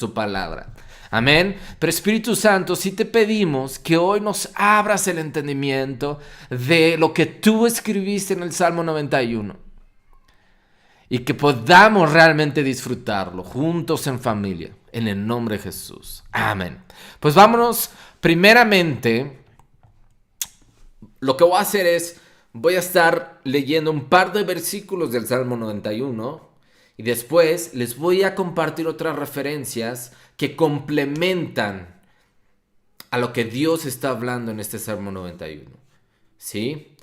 su palabra. Amén. Pero Espíritu Santo, sí te pedimos que hoy nos abras el entendimiento de lo que tú escribiste en el Salmo 91 y que podamos realmente disfrutarlo juntos en familia, en el nombre de Jesús. Amén. Pues vámonos, primeramente, lo que voy a hacer es, voy a estar leyendo un par de versículos del Salmo 91 y después les voy a compartir otras referencias que complementan a lo que Dios está hablando en este Salmo 91. ¿Sí?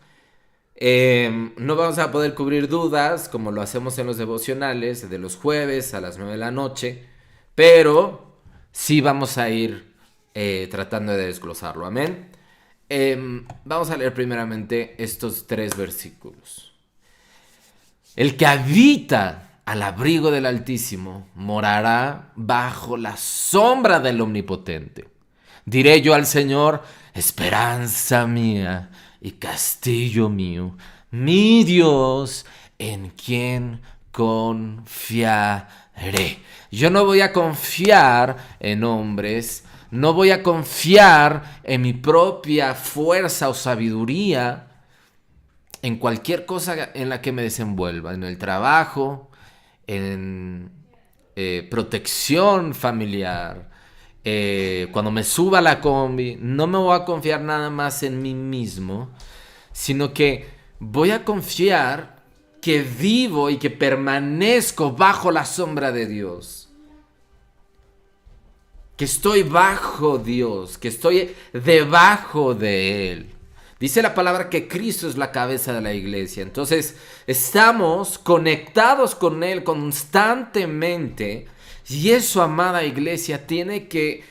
No vamos a poder cubrir dudas como lo hacemos en los devocionales de los jueves a las 9 de la noche, pero sí vamos a ir tratando de desglosarlo. Amén. Vamos a leer primeramente estos 3 versículos. El que habita al abrigo del Altísimo morará bajo la sombra del Omnipotente. Diré yo al Señor, esperanza mía y castillo mío, mi Dios, en quien confiaré. Yo no voy a confiar en hombres, no voy a confiar en mi propia fuerza o sabiduría, en cualquier cosa en la que me desenvuelva, en el trabajo, en protección familiar, cuando me suba a la combi. No me voy a confiar nada más en mí mismo, sino que voy a confiar que vivo y que permanezco bajo la sombra de Dios. Que estoy bajo Dios, que estoy debajo de Él. Dice la palabra que Cristo es la cabeza de la iglesia. Entonces estamos conectados con Él constantemente. Y eso, amada iglesia, tiene que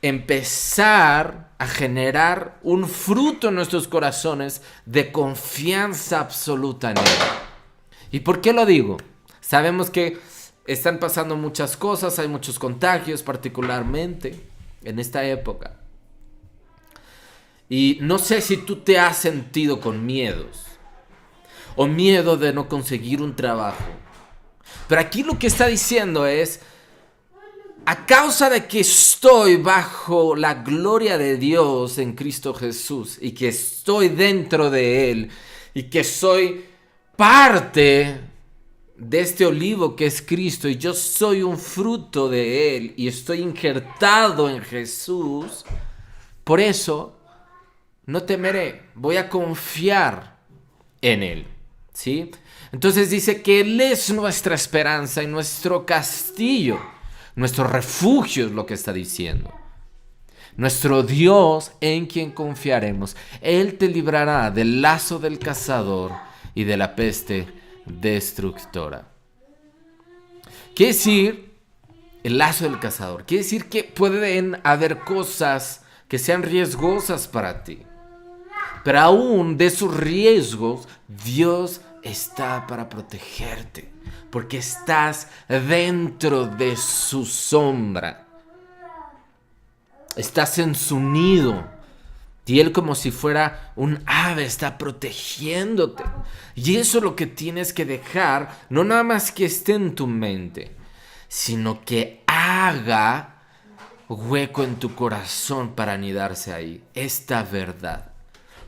empezar a generar un fruto en nuestros corazones de confianza absoluta en Él. ¿Y por qué lo digo? Sabemos que están pasando muchas cosas, hay muchos contagios particularmente en esta época. Y no sé si tú te has sentido con miedos o miedo de no conseguir un trabajo. Pero aquí lo que está diciendo es, a causa de que estoy bajo la gloria de Dios en Cristo Jesús y que estoy dentro de Él y que soy parte de este olivo que es Cristo y yo soy un fruto de Él y estoy injertado en Jesús, por eso no temeré, voy a confiar en Él, ¿sí? Entonces dice que Él es nuestra esperanza y nuestro castillo, nuestro refugio es lo que está diciendo. Nuestro Dios en quien confiaremos. Él te librará del lazo del cazador y de la peste destructora. Quiere decir, el lazo del cazador, quiere decir que pueden haber cosas que sean riesgosas para ti. Pero aún de esos riesgos, Dios está para protegerte, porque estás dentro de su sombra. Estás en su nido. Y Él, como si fuera un ave, está protegiéndote. Y eso es lo que tienes que dejar, no nada más que esté en tu mente, sino que haga hueco en tu corazón para anidarse ahí. Esta verdad.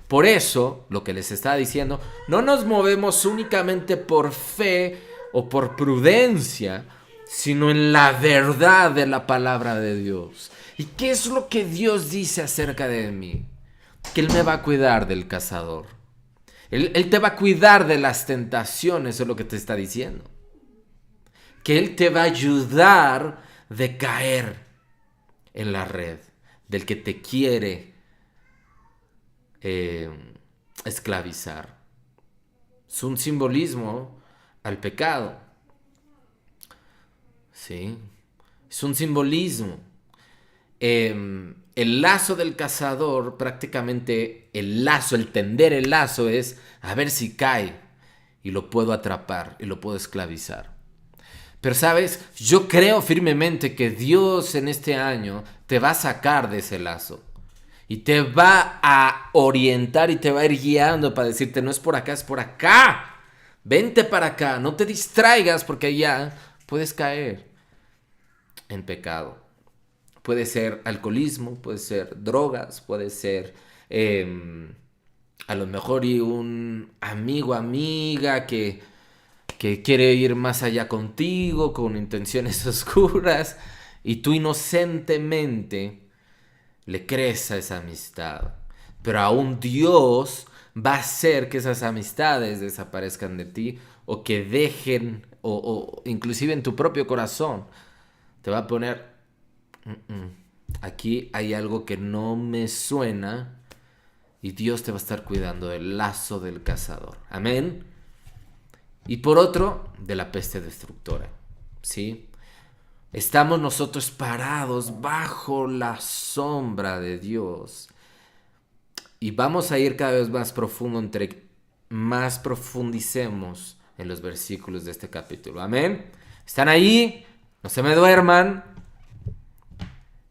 Por eso, lo que les estaba diciendo, no nos movemos únicamente por fe o por prudencia, sino en la verdad de la palabra de Dios. ¿Y qué es lo que Dios dice acerca de mí? Que Él me va a cuidar del cazador. Él te va a cuidar de las tentaciones, es lo que te está diciendo. Que Él te va a ayudar de caer en la red del que te quiere esclavizar. Es un simbolismo al pecado. ¿Sí? Es un simbolismo. El lazo del cazador, prácticamente el tender el lazo es a ver si cae y lo puedo atrapar y lo puedo esclavizar. Pero sabes, yo creo firmemente que Dios en este año te va a sacar de ese lazo y te va a orientar y te va a ir guiando para decirte, no es por acá, es por acá. Vente para acá, no te distraigas porque allá puedes caer en pecado. Puede ser alcoholismo, puede ser drogas, puede ser a lo mejor y un amigo, amiga que quiere ir más allá contigo con intenciones oscuras y tú inocentemente le crees a esa amistad. Pero aún Dios va a hacer que esas amistades desaparezcan de ti o que dejen o inclusive en tu propio corazón te va a poner aquí hay algo que no me suena y Dios te va a estar cuidando del lazo del cazador. Amén. Y por otro, de la peste destructora. ¿Sí? Estamos nosotros parados bajo la sombra de Dios. Y vamos a ir cada vez más profundo entre más profundicemos en los versículos de este capítulo. Amén. ¿Están ahí? No se me duerman.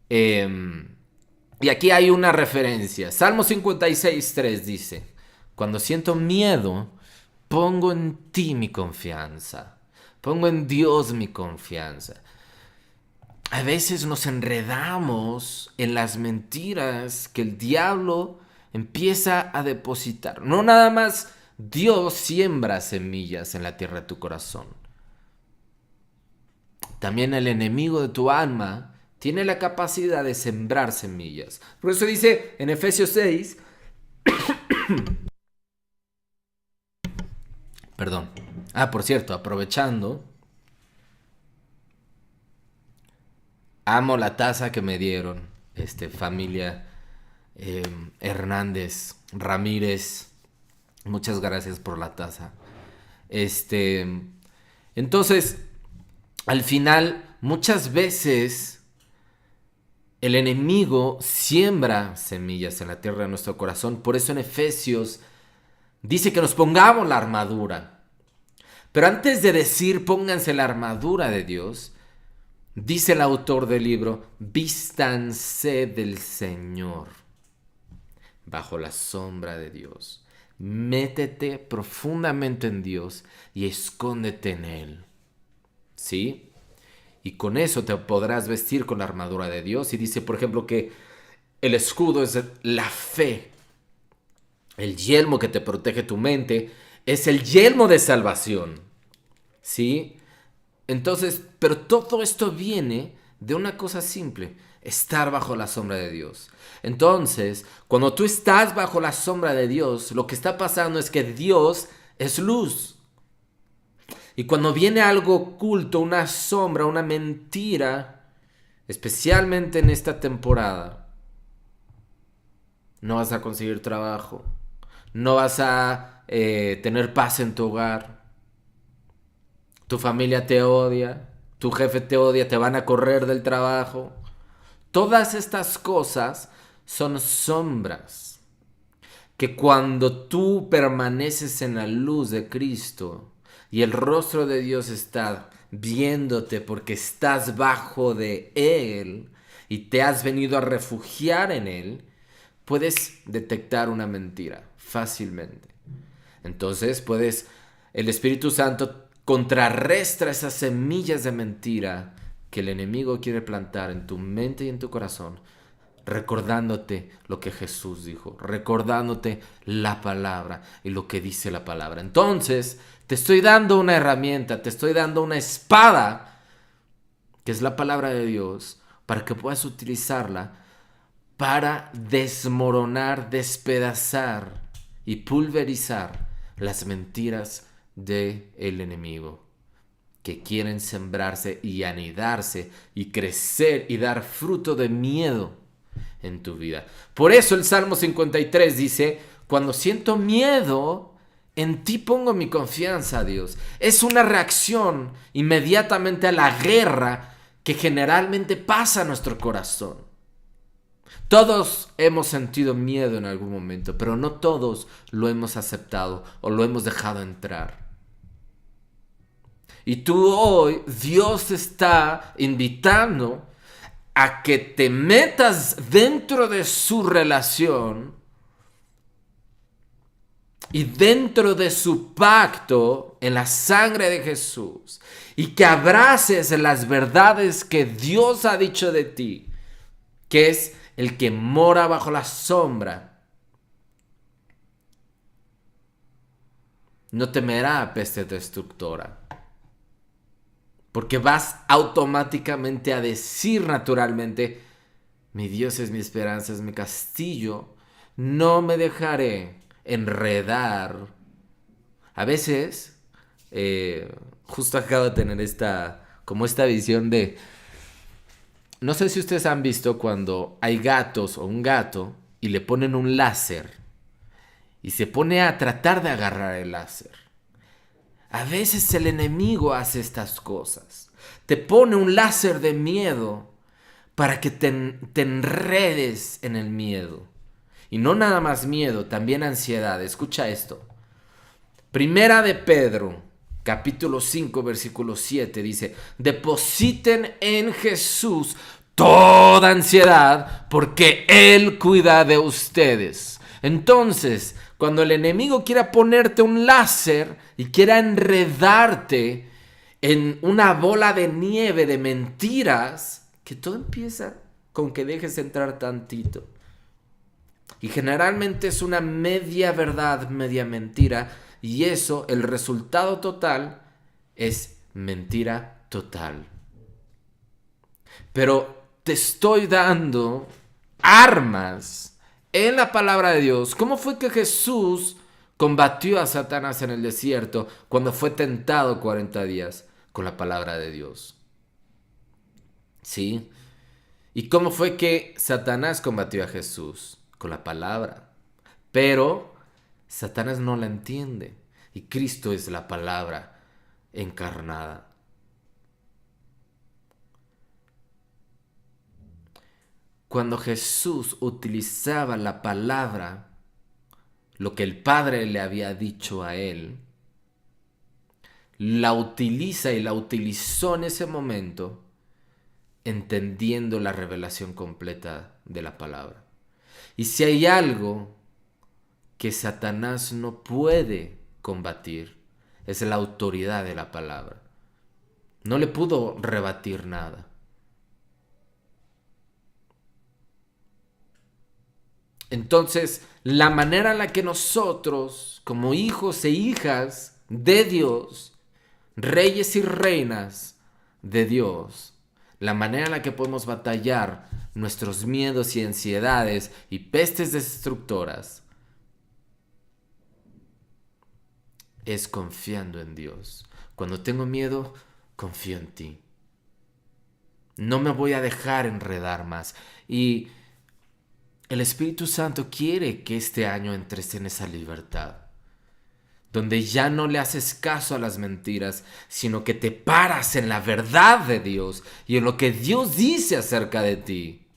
Y aquí hay una referencia. Salmo 56:3 dice: cuando siento miedo, pongo en ti mi confianza. Pongo en Dios mi confianza. A veces nos enredamos en las mentiras que el diablo empieza a depositar. No nada más Dios siembra semillas en la tierra de tu corazón. También el enemigo de tu alma tiene la capacidad de sembrar semillas. Por eso dice en Efesios 6, perdón. Por cierto, aprovechando, amo la taza que me dieron, familia Hernández, Ramírez. Muchas gracias por la taza. Entonces, al final, muchas veces el enemigo siembra semillas en la tierra de nuestro corazón. Por eso en Efesios dice que nos pongamos la armadura. Pero antes de decir pónganse la armadura de Dios, dice el autor del libro: vístanse del Señor bajo la sombra de Dios. Métete profundamente en Dios y escóndete en Él. ¿Sí? Y con eso te podrás vestir con la armadura de Dios. Y dice, por ejemplo, que el escudo es la fe. El yelmo que te protege tu mente es el yelmo de salvación. ¿Sí? Entonces, pero todo esto viene de una cosa simple: estar bajo la sombra de Dios. Entonces, cuando tú estás bajo la sombra de Dios, lo que está pasando es que Dios es luz. Y cuando viene algo oculto, una sombra, una mentira, especialmente en esta temporada, no vas a conseguir trabajo, no vas a tener paz en tu hogar, tu familia te odia, tu jefe te odia, te van a correr del trabajo. Todas estas cosas son sombras que cuando tú permaneces en la luz de Cristo y el rostro de Dios está viéndote porque estás bajo de Él y te has venido a refugiar en Él, puedes detectar una mentira fácilmente. Entonces el Espíritu Santo contrarresta esas semillas de mentira que el enemigo quiere plantar en tu mente y en tu corazón, recordándote lo que Jesús dijo, recordándote la palabra y lo que dice la palabra. Entonces, te estoy dando una herramienta, te estoy dando una espada, que es la palabra de Dios, para que puedas utilizarla para desmoronar, despedazar y pulverizar las mentiras del enemigo, que quieren sembrarse y anidarse y crecer y dar fruto de miedo en tu vida. Por eso el Salmo 53 dice: cuando siento miedo, en ti pongo mi confianza, Dios. Es una reacción inmediatamente a la guerra que generalmente pasa a nuestro corazón. Todos hemos sentido miedo en algún momento, pero no todos lo hemos aceptado o lo hemos dejado entrar. Y tú hoy, Dios te está invitando a que te metas dentro de su relación y dentro de su pacto en la sangre de Jesús, y que abraces las verdades que Dios ha dicho de ti, que es el que mora bajo la sombra, no temerá peste destructora. Porque vas automáticamente a decir naturalmente: mi Dios es mi esperanza, es mi castillo, no me dejaré enredar. A veces, justo acabo de tener esta visión de... No sé si ustedes han visto cuando hay gatos o un gato y le ponen un láser y se pone a tratar de agarrar el láser. A veces el enemigo hace estas cosas. Te pone un láser de miedo para que te enredes en el miedo. Y no nada más miedo, también ansiedad. Escucha esto. Primera de Pedro, capítulo 5, versículo 7 dice: depositen en Jesús toda ansiedad porque Él cuida de ustedes. Entonces, cuando el enemigo quiera ponerte un láser y quiera enredarte en una bola de nieve de mentiras, que todo empieza con que dejes entrar tantito. Y generalmente es una media verdad, media mentira. Y eso, el resultado total, es mentira total. Pero te estoy dando armas en la palabra de Dios. ¿Cómo fue que Jesús combatió a Satanás en el desierto cuando fue tentado 40 días? Con la palabra de Dios. ¿Sí? ¿Y cómo fue que Satanás combatió a Jesús? Con la palabra. Pero Satanás no la entiende. Y Cristo es la palabra encarnada. Cuando Jesús utilizaba la palabra, lo que el Padre le había dicho a él, la utiliza y la utilizó en ese momento, entendiendo la revelación completa de la palabra. Y si hay algo que Satanás no puede combatir, es la autoridad de la palabra. No le pudo rebatir nada. Entonces, la manera en la que nosotros, como hijos e hijas de Dios, reyes y reinas de Dios, la manera en la que podemos batallar nuestros miedos y ansiedades y pestes destructoras es confiando en Dios. Cuando tengo miedo, confío en ti. No me voy a dejar enredar más. Y el Espíritu Santo quiere que este año entres en esa libertad, donde ya no le haces caso a las mentiras, sino que te paras en la verdad de Dios y en lo que Dios dice acerca de ti.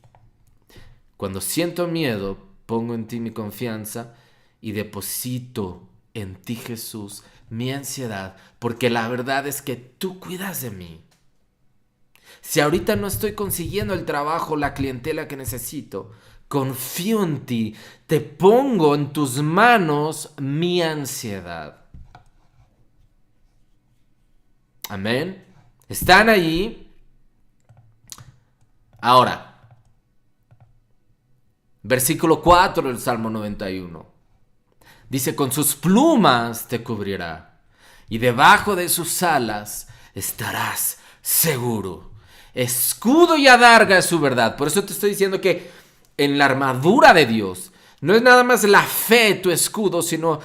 Cuando siento miedo, pongo en ti mi confianza y deposito en ti, Jesús, mi ansiedad, porque la verdad es que tú cuidas de mí. Si ahorita no estoy consiguiendo el trabajo, la clientela que necesito, confío en ti, te pongo en tus manos mi ansiedad. Amén. ¿Están allí? Ahora, versículo 4 del Salmo 91. Dice: con sus plumas te cubrirá y debajo de sus alas estarás seguro. Escudo y adarga es su verdad. Por eso te estoy diciendo que en la armadura de Dios no es nada más la fe tu escudo, sino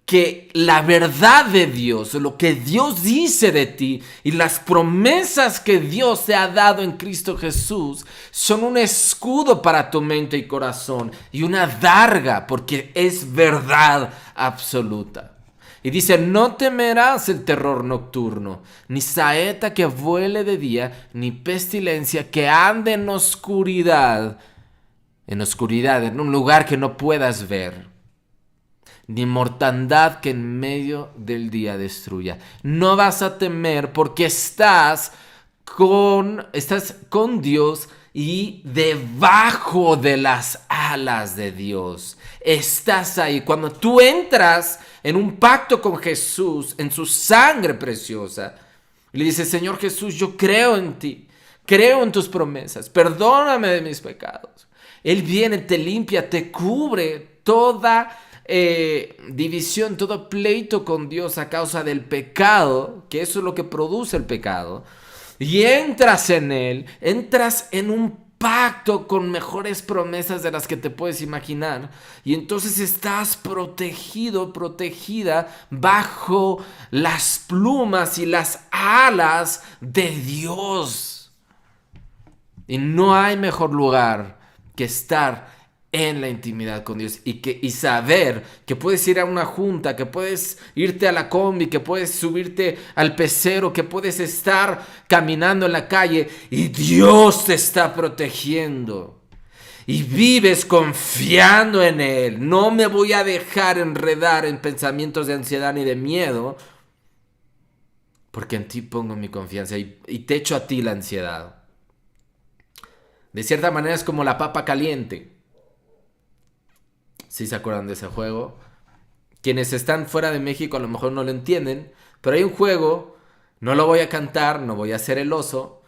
que la verdad de Dios, lo que Dios dice de ti y las promesas que Dios te ha dado en Cristo Jesús son un escudo para tu mente y corazón y una adarga, porque es verdad absoluta. Y dice: no temerás el terror nocturno, ni saeta que vuele de día, ni pestilencia que ande en oscuridad, en un lugar que no puedas ver, ni mortandad que en medio del día destruya. No vas a temer porque estás con Dios y debajo de las alas de Dios. Estás ahí. Cuando tú entras en un pacto con Jesús, en su sangre preciosa, y le dices: Señor Jesús, yo creo en ti. Creo en tus promesas. Perdóname de mis pecados. Él viene, te limpia, te cubre toda división, todo pleito con Dios a causa del pecado, que eso es lo que produce el pecado. Y entras en Él, entras en un pacto con mejores promesas de las que te puedes imaginar. Y entonces estás protegido, protegida bajo las plumas y las alas de Dios. Y no hay mejor lugar que estar en la intimidad con Dios y saber que puedes ir a una junta, que puedes irte a la combi, que puedes subirte al pecero, que puedes estar caminando en la calle y Dios te está protegiendo. Y vives confiando en Él. No me voy a dejar enredar en pensamientos de ansiedad ni de miedo, porque en ti pongo mi confianza y te echo a ti la ansiedad. De cierta manera es como la papa caliente. ¿Sí se acuerdan de ese juego? Quienes están fuera de México a lo mejor no lo entienden, pero hay un juego, no lo voy a cantar, no voy a hacer el oso,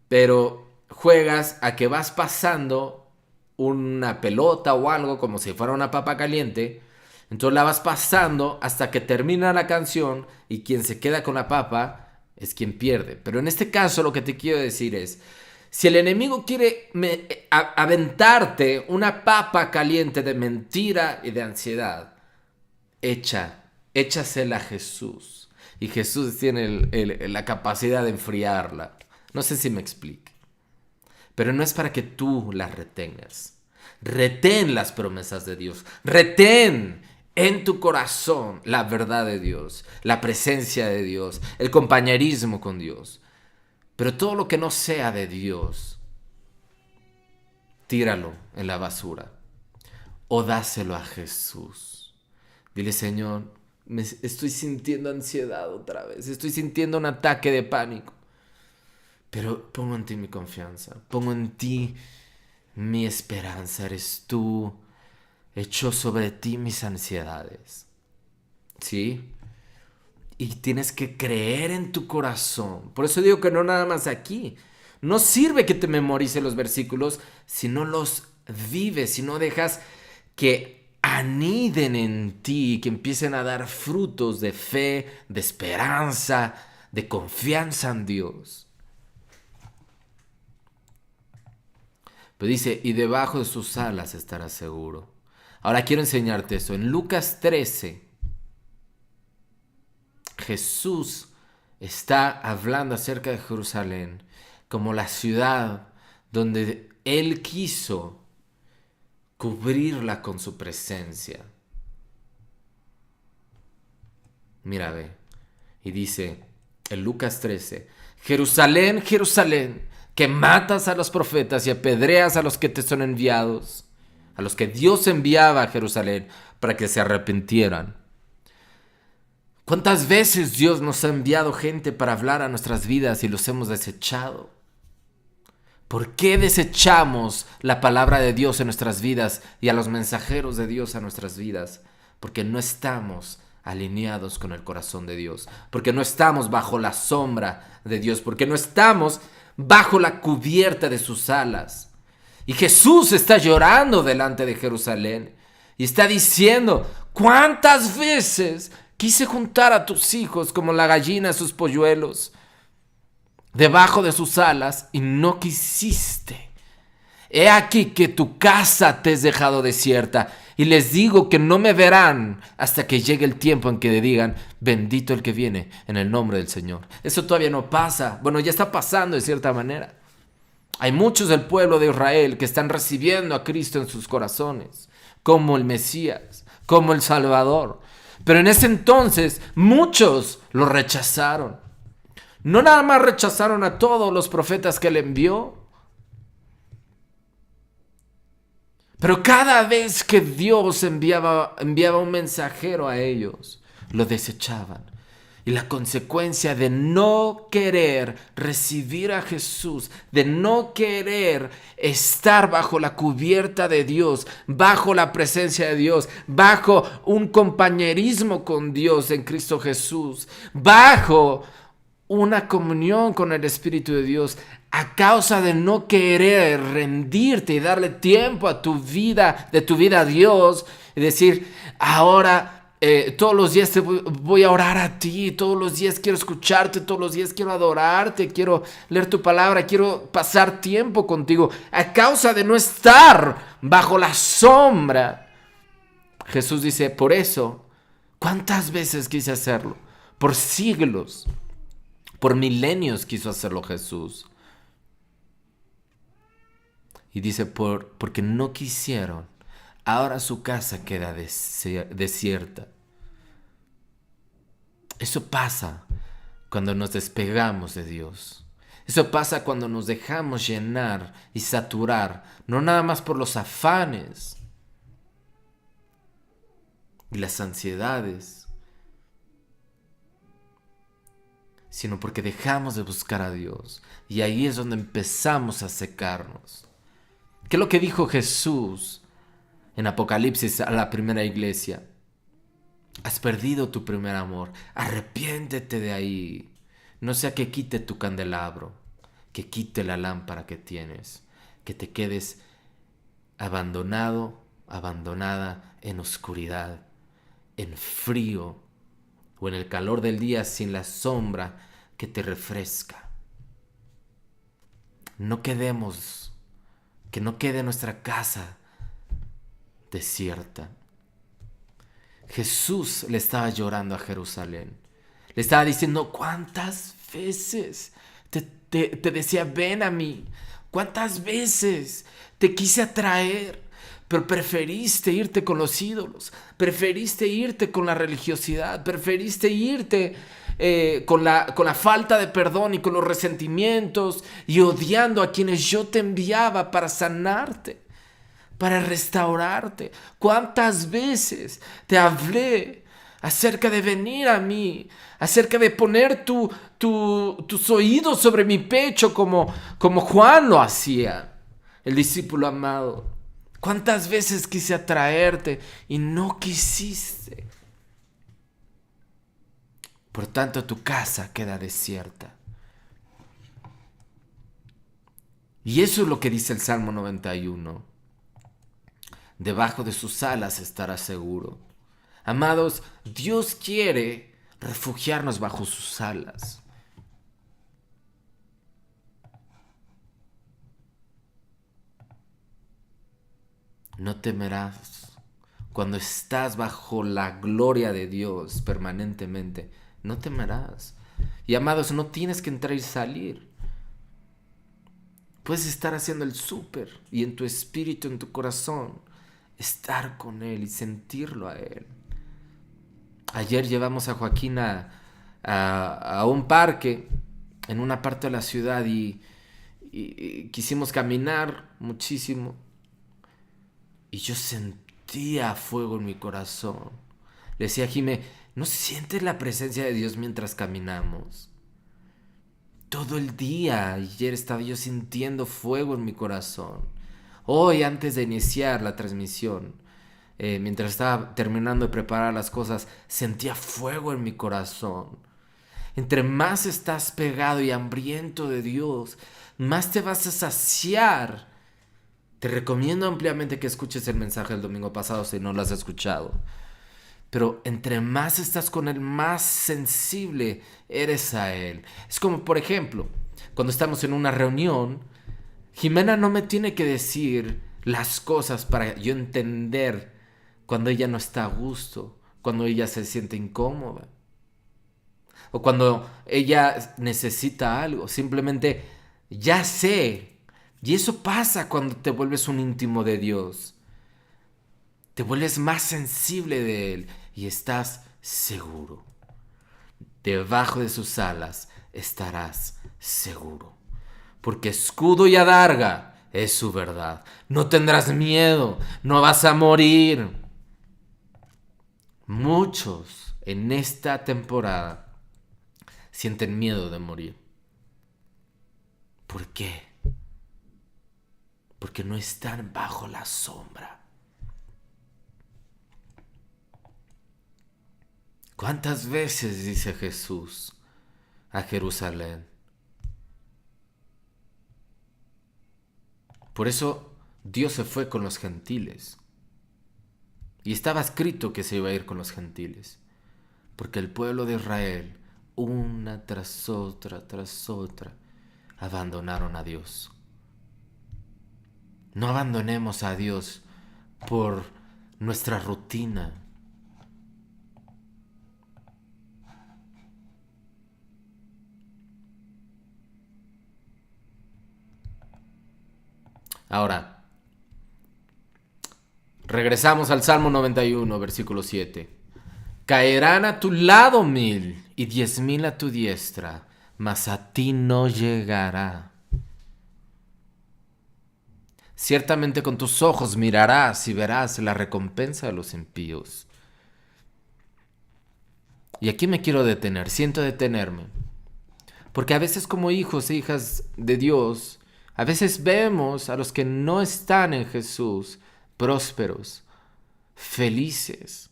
pero juegas a que vas pasando una pelota o algo como si fuera una papa caliente, entonces la vas pasando hasta que termina la canción y quien se queda con la papa es quien pierde. Pero en este caso lo que te quiero decir es, si el enemigo quiere aventarte una papa caliente de mentira y de ansiedad, échasela a Jesús. Y Jesús tiene la capacidad de enfriarla. No sé si me explique. Pero no es para que tú las retengas. Retén las promesas de Dios. Retén en tu corazón la verdad de Dios, la presencia de Dios, el compañerismo con Dios. Pero todo lo que no sea de Dios, tíralo en la basura o dáselo a Jesús. Dile, Señor, estoy sintiendo ansiedad otra vez, estoy sintiendo un ataque de pánico, pero pongo en ti mi confianza, pongo en ti mi esperanza, eres tú, echo sobre ti mis ansiedades. ¿Sí? Y tienes que creer en tu corazón. Por eso digo que no nada más aquí. No sirve que te memorices los versículos si no los vives, si no dejas que aniden en ti, que empiecen a dar frutos de fe, de esperanza, de confianza en Dios. Pero dice, y debajo de sus alas estarás seguro. Ahora quiero enseñarte eso. En Lucas 13... Jesús está hablando acerca de Jerusalén como la ciudad donde Él quiso cubrirla con su presencia. Mira, ve. Y dice en Lucas 13, Jerusalén, Jerusalén, que matas a los profetas y apedreas a los que te son enviados, a los que Dios enviaba a Jerusalén para que se arrepintieran. ¿Cuántas veces Dios nos ha enviado gente para hablar a nuestras vidas y los hemos desechado? ¿Por qué desechamos la palabra de Dios en nuestras vidas y a los mensajeros de Dios a nuestras vidas? Porque no estamos alineados con el corazón de Dios, porque no estamos bajo la sombra de Dios, porque no estamos bajo la cubierta de sus alas. Y Jesús está llorando delante de Jerusalén y está diciendo, ¿cuántas veces quise juntar a tus hijos como la gallina a sus polluelos debajo de sus alas y no quisiste? He aquí que tu casa te es dejado desierta y les digo que no me verán hasta que llegue el tiempo en que le digan, bendito el que viene en el nombre del Señor. Eso todavía no pasa. Bueno, ya está pasando de cierta manera. Hay muchos del pueblo de Israel que están recibiendo a Cristo en sus corazones, como el Mesías, como el Salvador. Pero en ese entonces muchos lo rechazaron. No nada más rechazaron a todos los profetas que él envió, pero cada vez que Dios enviaba un mensajero a ellos, lo desechaban. Y la consecuencia de no querer recibir a Jesús, de no querer estar bajo la cubierta de Dios, bajo la presencia de Dios, bajo un compañerismo con Dios en Cristo Jesús, bajo una comunión con el Espíritu de Dios, a causa de no querer rendirte y darle tiempo a tu vida, de tu vida a Dios, y decir, ahora todos los días voy a orar a ti, todos los días quiero escucharte, todos los días quiero adorarte, quiero leer tu palabra, quiero pasar tiempo contigo, a causa de no estar bajo la sombra. Jesús dice, por eso, ¿cuántas veces quise hacerlo? Por siglos, por milenios quiso hacerlo Jesús. Y dice, porque no quisieron, ahora su casa queda desierta. Eso pasa cuando nos despegamos de Dios. Eso pasa cuando nos dejamos llenar y saturar, no nada más por los afanes y las ansiedades, sino porque dejamos de buscar a Dios. Y ahí es donde empezamos a secarnos. ¿Qué es lo que dijo Jesús en Apocalipsis a la primera iglesia? Has perdido tu primer amor. Arrepiéntete de ahí. No sea que quite tu candelabro, que quite la lámpara que tienes, que te quedes abandonado, abandonada en oscuridad, en frío o en el calor del día sin la sombra que te refresca. Que no quede nuestra casa desierta. Jesús le estaba llorando a Jerusalén. Le estaba diciendo, ¿cuántas veces te decía, ven a mí? ¿Cuántas veces te quise atraer? Pero preferiste irte con los ídolos. Preferiste irte con la religiosidad. Preferiste irte con la falta de perdón y con los resentimientos y odiando a quienes yo te enviaba para sanarte, para restaurarte. ¿Cuántas veces te hablé acerca de venir a mí, acerca de poner tus oídos sobre mi pecho como Juan lo hacía, el discípulo amado? ¿Cuántas veces quise atraerte y no quisiste? Por tanto, tu casa queda desierta. Y eso es lo que dice el Salmo 91. Debajo de sus alas estará seguro. Amados, Dios quiere refugiarnos bajo sus alas. No temerás cuando estás bajo la gloria de Dios permanentemente. No temerás. Y amados, no tienes que entrar y salir. Puedes estar haciendo el súper y en tu espíritu, en tu corazón, estar con Él y sentirlo a Él. Ayer llevamos a Joaquín a un parque en una parte de la ciudad y quisimos caminar muchísimo. Y yo sentía fuego en mi corazón. Le decía a Jimé, ¿no sientes la presencia de Dios mientras caminamos? Todo el día ayer estaba yo sintiendo fuego en mi corazón. Hoy, antes de iniciar la transmisión, mientras estaba terminando de preparar las cosas, sentía fuego en mi corazón. Entre más estás pegado y hambriento de Dios, más te vas a saciar. Te recomiendo ampliamente que escuches el mensaje del domingo pasado si no lo has escuchado. Pero entre más estás con Él, más sensible eres a Él. Es como, por ejemplo, cuando estamos en una reunión, Jimena no me tiene que decir las cosas para yo entender cuando ella no está a gusto, cuando ella se siente incómoda, o cuando ella necesita algo. Simplemente ya sé. Y eso pasa cuando te vuelves un íntimo de Dios. Te vuelves más sensible de Él y estás seguro. Debajo de sus alas estarás seguro. Porque escudo y adarga es su verdad. No tendrás miedo, no vas a morir. Muchos en esta temporada sienten miedo de morir. ¿Por qué? Porque no están bajo la sombra. ¿Cuántas veces dice Jesús a Jerusalén? Por eso Dios se fue con los gentiles. Y estaba escrito que se iba a ir con los gentiles. Porque el pueblo de Israel, una tras otra, abandonaron a Dios. No abandonemos a Dios por nuestra rutina. Ahora, regresamos al Salmo 91, versículo 7. Caerán a tu lado 1000 y 10,000 a tu diestra, mas a ti no llegará. Ciertamente con tus ojos mirarás y verás la recompensa de los impíos. Y aquí me quiero detener, siento detenerme. Porque a veces como hijos e hijas de Dios, a veces vemos a los que no están en Jesús prósperos, felices,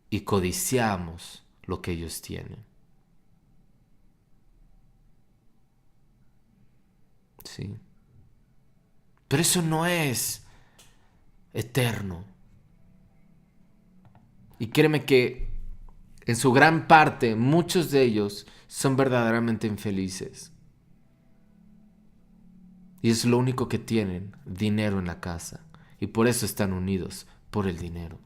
y codiciamos lo que ellos tienen. ¿Sí? Pero eso no es eterno. Y créeme que en su gran parte muchos de ellos son verdaderamente infelices. Y es lo único que tienen, dinero en la casa. Y por eso están unidos, por el dinero.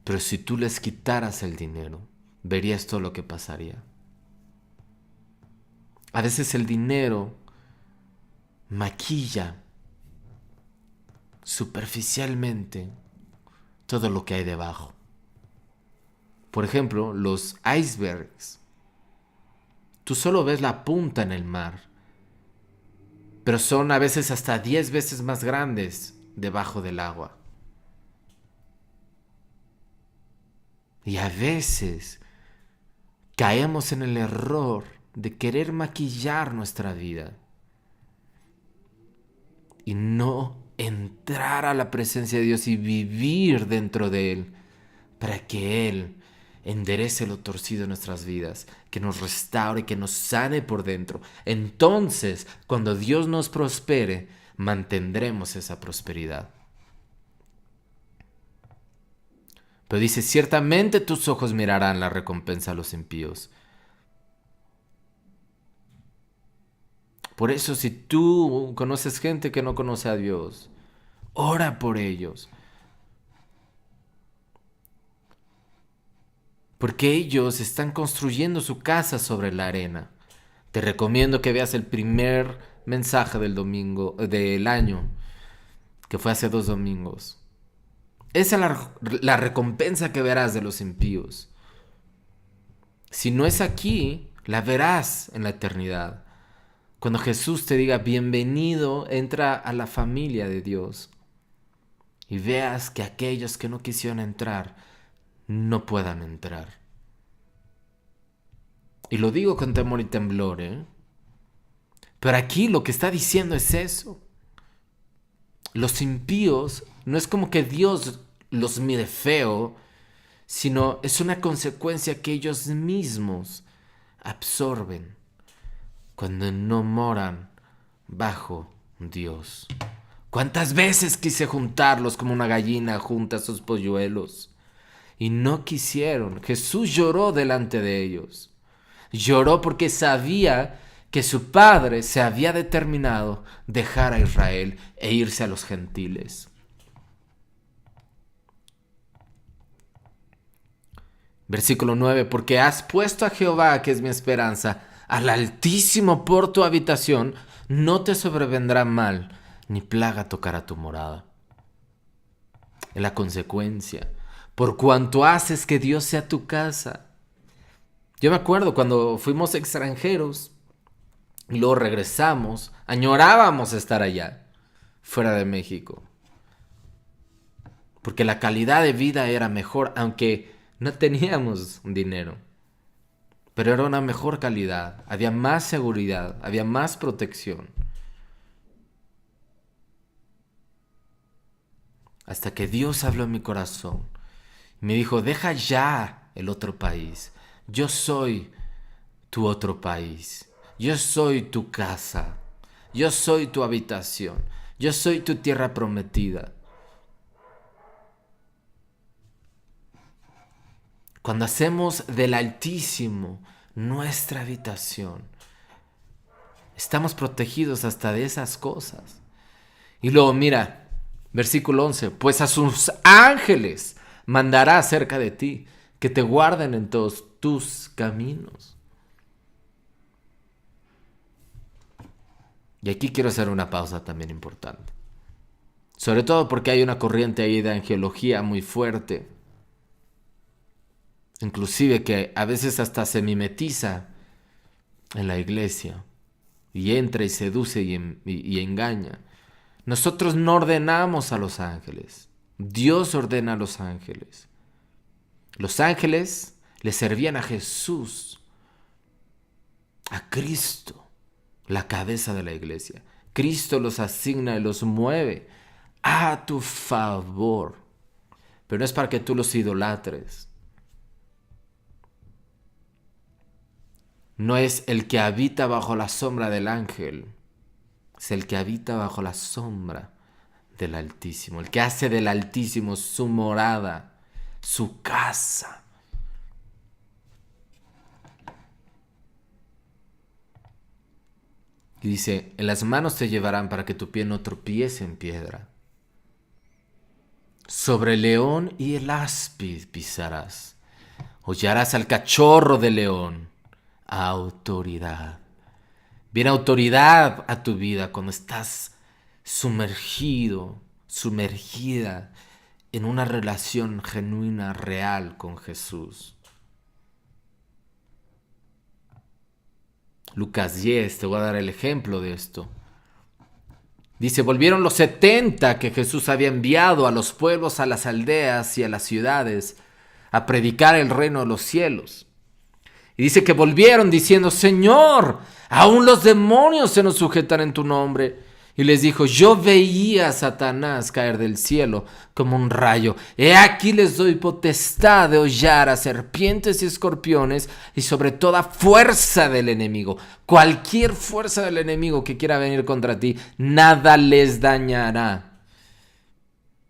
Pero si tú les quitaras el dinero, verías todo lo que pasaría. A veces el dinero maquilla superficialmente todo lo que hay debajo. Por ejemplo, los icebergs. Tú solo ves la punta en el mar, pero son a veces hasta 10 veces más grandes debajo del agua. Y a veces caemos en el error de querer maquillar nuestra vida y no entrar a la presencia de Dios y vivir dentro de Él para que Él enderece lo torcido en nuestras vidas, que nos restaure, que nos sane por dentro. Entonces, cuando Dios nos prospere, mantendremos esa prosperidad. Pero dice, ciertamente tus ojos mirarán la recompensa a los impíos. Por eso, si tú conoces gente que no conoce a Dios, ora por ellos. Porque ellos están construyendo su casa sobre la arena. Te recomiendo que veas el primer mensaje del domingo, del año, que fue hace 2 domingos. Esa es la recompensa que verás de los impíos. Si no es aquí, la verás en la eternidad. Cuando Jesús te diga, bienvenido, entra a la familia de Dios. Y veas que aquellos que no quisieron entrar, no puedan entrar. Y lo digo con temor y temblor, ¿eh? Pero aquí lo que está diciendo es eso. Los impíos no es como que Dios los mire feo, sino es una consecuencia que ellos mismos absorben cuando no moran bajo Dios. ¿Cuántas veces quise juntarlos como una gallina junta sus polluelos? Y no quisieron. Jesús lloró delante de ellos. Lloró porque sabía que su padre se había determinado dejar a Israel e irse a los gentiles. Versículo 9, porque has puesto a Jehová, que es mi esperanza, al Altísimo por tu habitación, no te sobrevendrá mal, ni plaga tocará tu morada. Es la consecuencia, por cuanto haces que Dios sea tu casa. Yo me acuerdo cuando fuimos extranjeros y luego regresamos, añorábamos estar allá, fuera de México. Porque la calidad de vida era mejor, aunque no teníamos dinero. Pero era una mejor calidad, había más seguridad, había más protección. Hasta que Dios habló en mi corazón. Me dijo, deja ya el otro país. Yo soy tu otro país. Yo soy tu casa. Yo soy tu habitación. Yo soy tu tierra prometida. Cuando hacemos del Altísimo nuestra habitación, estamos protegidos hasta de esas cosas. Y luego mira, versículo 11, pues a sus ángeles mandará acerca de ti, que te guarden en todos tus caminos. Y aquí quiero hacer una pausa también importante. Sobre todo porque hay una corriente ahí de angelología muy fuerte. Inclusive que a veces hasta se mimetiza en la iglesia. Y entra y seduce y engaña. Nosotros no ordenamos a los ángeles. Dios ordena a los ángeles. Los ángeles le servían a Jesús, a Cristo, la cabeza de la iglesia. Cristo los asigna y los mueve a tu favor. Pero no es para que tú los idolatres. No es el que habita bajo la sombra del ángel. Es el que habita bajo la sombra del Altísimo. El que hace del Altísimo su morada, su casa. Y dice, en las manos te llevarán para que tu pie no tropiece en piedra. Sobre el león y el áspid pisarás. Hollarás al cachorro de león. Autoridad. Viene autoridad a tu vida cuando estás sumergido, sumergida en una relación genuina, real con Jesús. Lucas 10, te voy a dar el ejemplo de esto. Dice, volvieron los 70 que Jesús había enviado a los pueblos, a las aldeas y a las ciudades a predicar el reino de los cielos. Y dice que volvieron diciendo, Señor, aún los demonios se nos sujetan en tu nombre. Y les dijo, yo veía a Satanás caer del cielo como un rayo. He aquí les doy potestad de hollar a serpientes y escorpiones y sobre toda fuerza del enemigo. Cualquier fuerza del enemigo que quiera venir contra ti, nada les dañará.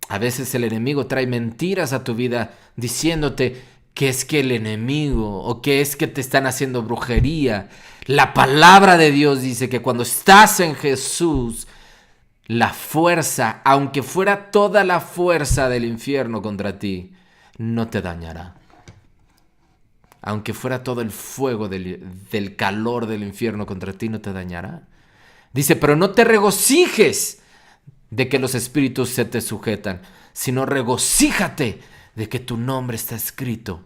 A veces el enemigo trae mentiras a tu vida diciéndote que es que el enemigo o que es que te están haciendo brujería. La palabra de Dios dice que cuando estás en Jesús, la fuerza, aunque fuera toda la fuerza del infierno contra ti, no te dañará. Aunque fuera todo el fuego del calor del infierno contra ti, no te dañará. Dice, pero no te regocijes de que los espíritus se te sujetan, sino regocíjate de que tu nombre está escrito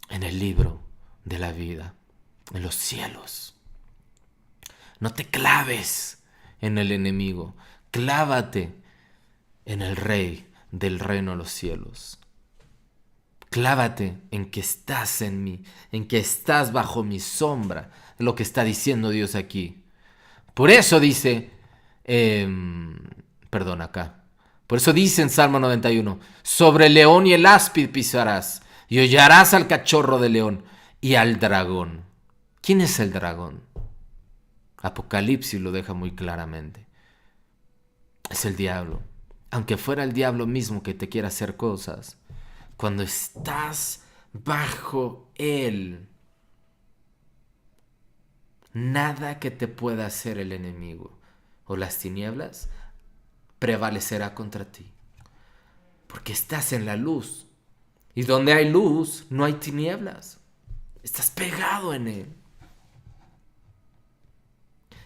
en el libro de la vida, en los cielos. No te claves en el enemigo, clávate en el Rey del reino de los cielos. Clávate en que estás en mí, en que estás bajo mi sombra, lo que está diciendo Dios aquí. Por eso dice, por eso dice en Salmo 91, sobre el león y el áspid pisarás, y hollarás al cachorro de león y al dragón. ¿Quién es el dragón? Apocalipsis lo deja muy claramente. Es el diablo. Aunque fuera el diablo mismo que te quiera hacer cosas, cuando estás bajo él, nada que te pueda hacer el enemigo o las tinieblas prevalecerá contra ti. Porque estás en la luz. Y donde hay luz, no hay tinieblas. Estás pegado en él.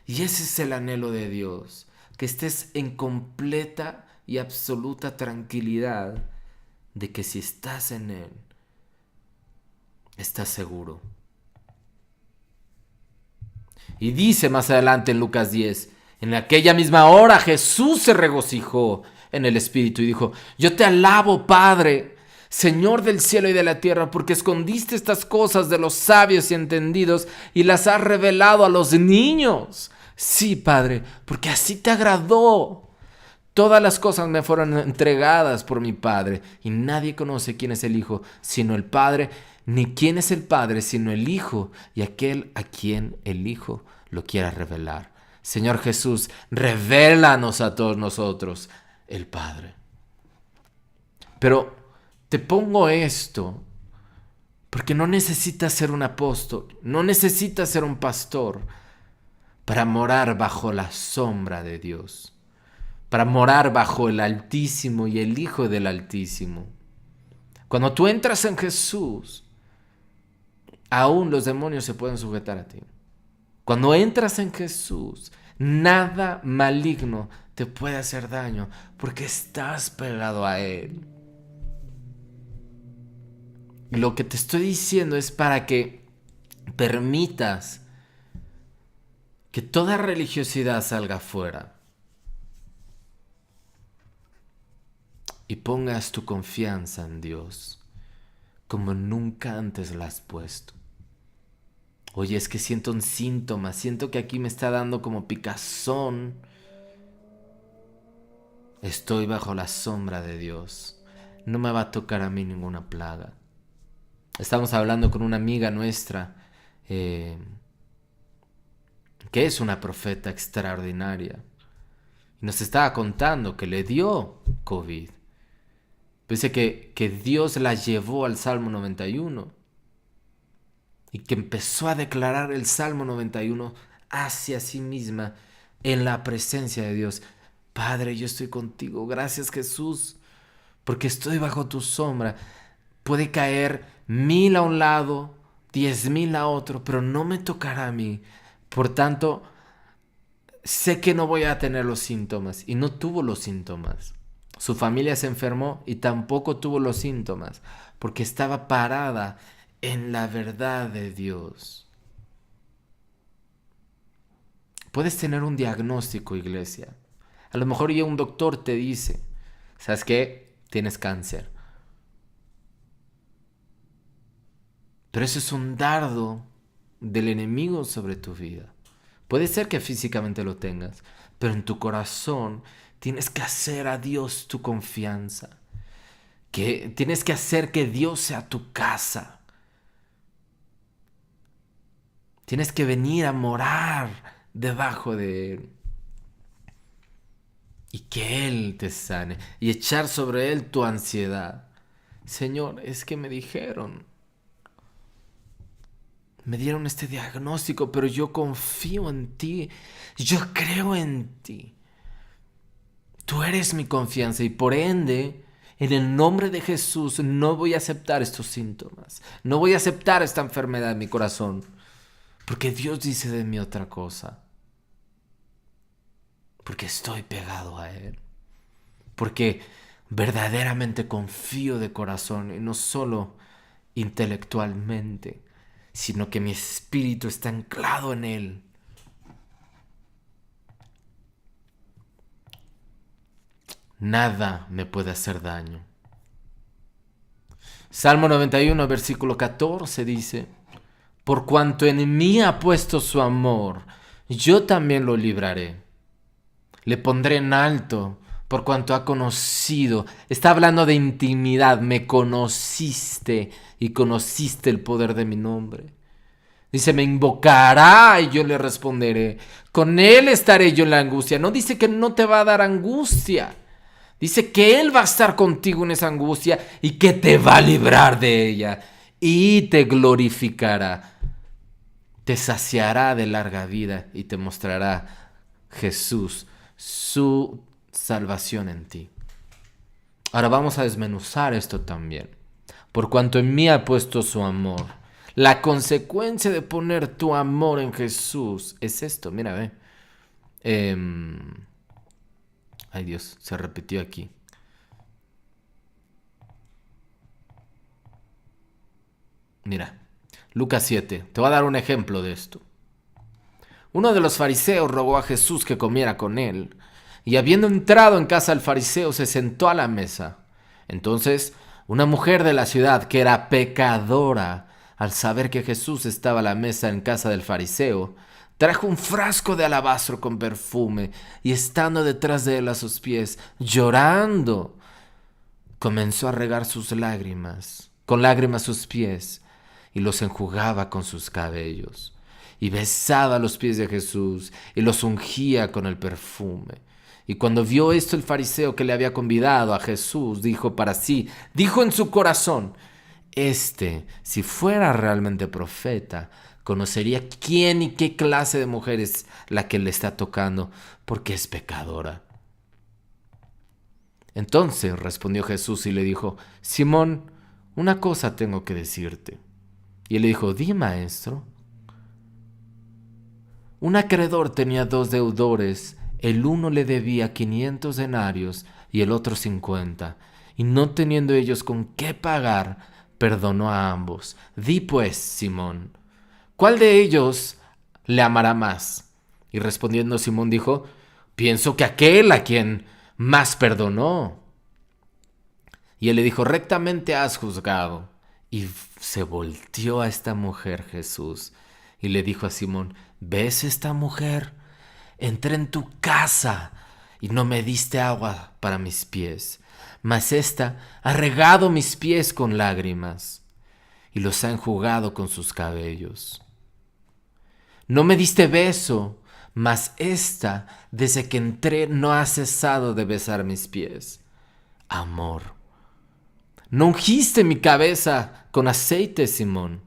Y ese es el anhelo de Dios. Que estés en completa y absoluta tranquilidad de que si estás en él, estás seguro. Y dice más adelante en Lucas 10, en aquella misma hora Jesús se regocijó en el Espíritu y dijo, yo te alabo, Padre, Señor del cielo y de la tierra, porque escondiste estas cosas de los sabios y entendidos y las has revelado a los niños. Sí, Padre, porque así te agradó. Todas las cosas me fueron entregadas por mi Padre y nadie conoce quién es el Hijo sino el Padre, ni quién es el Padre, sino el Hijo y aquel a quien el Hijo lo quiera revelar. Señor Jesús, revélanos a todos nosotros el Padre. Pero te pongo esto porque no necesitas ser un apóstol, no necesitas ser un pastor para morar bajo la sombra de Dios, para morar bajo el Altísimo y el Hijo del Altísimo. Cuando tú entras en Jesús, aún los demonios se pueden sujetar a ti. Cuando entras en Jesús, nada maligno te puede hacer daño porque estás pegado a Él. Y lo que te estoy diciendo es para que permitas que toda religiosidad salga afuera y pongas tu confianza en Dios como nunca antes la has puesto. Oye, es que siento un síntoma, siento que aquí me está dando como picazón. Estoy bajo la sombra de Dios. No me va a tocar a mí ninguna plaga. Estamos hablando con una amiga nuestra que es una profeta extraordinaria. Y nos estaba contando que le dio COVID. Dice que Dios la llevó al Salmo 91 y que empezó a declarar el Salmo 91 hacia sí misma en la presencia de Dios. Padre, yo estoy contigo. Gracias, Jesús, porque estoy bajo tu sombra. Puede caer 1000 a un lado, 10,000 a otro, pero no me tocará a mí. Por tanto, sé que no voy a tener los síntomas. Y no tuvo los síntomas. Su familia se enfermó y tampoco tuvo los síntomas, porque estaba parada en la verdad de Dios. Puedes tener un diagnóstico, iglesia. A lo mejor ya un doctor te dice, ¿sabes qué? Tienes cáncer. Pero eso es un dardo del enemigo sobre tu vida. Puede ser que físicamente lo tengas, pero en tu corazón tienes que hacer a Dios tu confianza. Que tienes que hacer que Dios sea tu casa. Tienes que venir a morar debajo de Él. Y que Él te sane. Y echar sobre Él tu ansiedad. Señor, es que me dijeron. Me dieron este diagnóstico, pero yo confío en ti. Yo creo en ti. Tú eres mi confianza y por ende, en el nombre de Jesús, no voy a aceptar estos síntomas. No voy a aceptar esta enfermedad en mi corazón. Porque Dios dice de mí otra cosa. Porque estoy pegado a Él. Porque verdaderamente confío de corazón y no solo intelectualmente, sino que mi espíritu está anclado en Él. Nada me puede hacer daño. Salmo 91, versículo 14 dice: por cuanto en mí ha puesto su amor, yo también lo libraré. Le pondré en alto por cuanto ha conocido. Está hablando de intimidad. Me conociste y conociste el poder de mi nombre. Dice, me invocará y yo le responderé. Con él estaré yo en la angustia. No dice que no te va a dar angustia. Dice que él va a estar contigo en esa angustia y que te va a librar de ella. Y te glorificará. Te saciará de larga vida y te mostrará Jesús, su salvación en ti. Ahora vamos a desmenuzar esto también. Por cuanto en mí ha puesto su amor. La consecuencia de poner tu amor en Jesús es esto. Mira, ve. Ay Dios, se repitió aquí. Mira, Lucas 7. Te voy a dar un ejemplo de esto. Uno de los fariseos rogó a Jesús que comiera con él. Y habiendo entrado en casa del fariseo, se sentó a la mesa. Entonces, una mujer de la ciudad, que era pecadora, al saber que Jesús estaba a la mesa en casa del fariseo, trajo un frasco de alabastro con perfume, y estando detrás de él a sus pies, llorando, comenzó a regar con lágrimas sus pies, y los enjugaba con sus cabellos, y besaba los pies de Jesús y los ungía con el perfume. Y cuando vio esto el fariseo que le había convidado a Jesús, dijo en su corazón: si fuera realmente profeta, conocería quién y qué clase de mujer es la que le está tocando, porque es pecadora. Entonces respondió Jesús y le dijo: Simón, una cosa tengo que decirte. Y él le dijo: Di, maestro. Un acreedor tenía 2 deudores. El uno le debía 500 denarios y el otro 50. Y no teniendo ellos con qué pagar, perdonó a ambos. Di pues, Simón, ¿cuál de ellos le amará más? Y respondiendo Simón dijo: Pienso que aquel a quien más perdonó. Y él le dijo: Rectamente has juzgado. Y se volteó a esta mujer Jesús y le dijo a Simón: ¿Ves esta mujer? Entré en tu casa y no me diste agua para mis pies, mas ésta ha regado mis pies con lágrimas y los ha enjugado con sus cabellos. No me diste beso, mas ésta, desde que entré, no ha cesado de besar mis pies. Amor, no ungiste mi cabeza con aceite, Simón,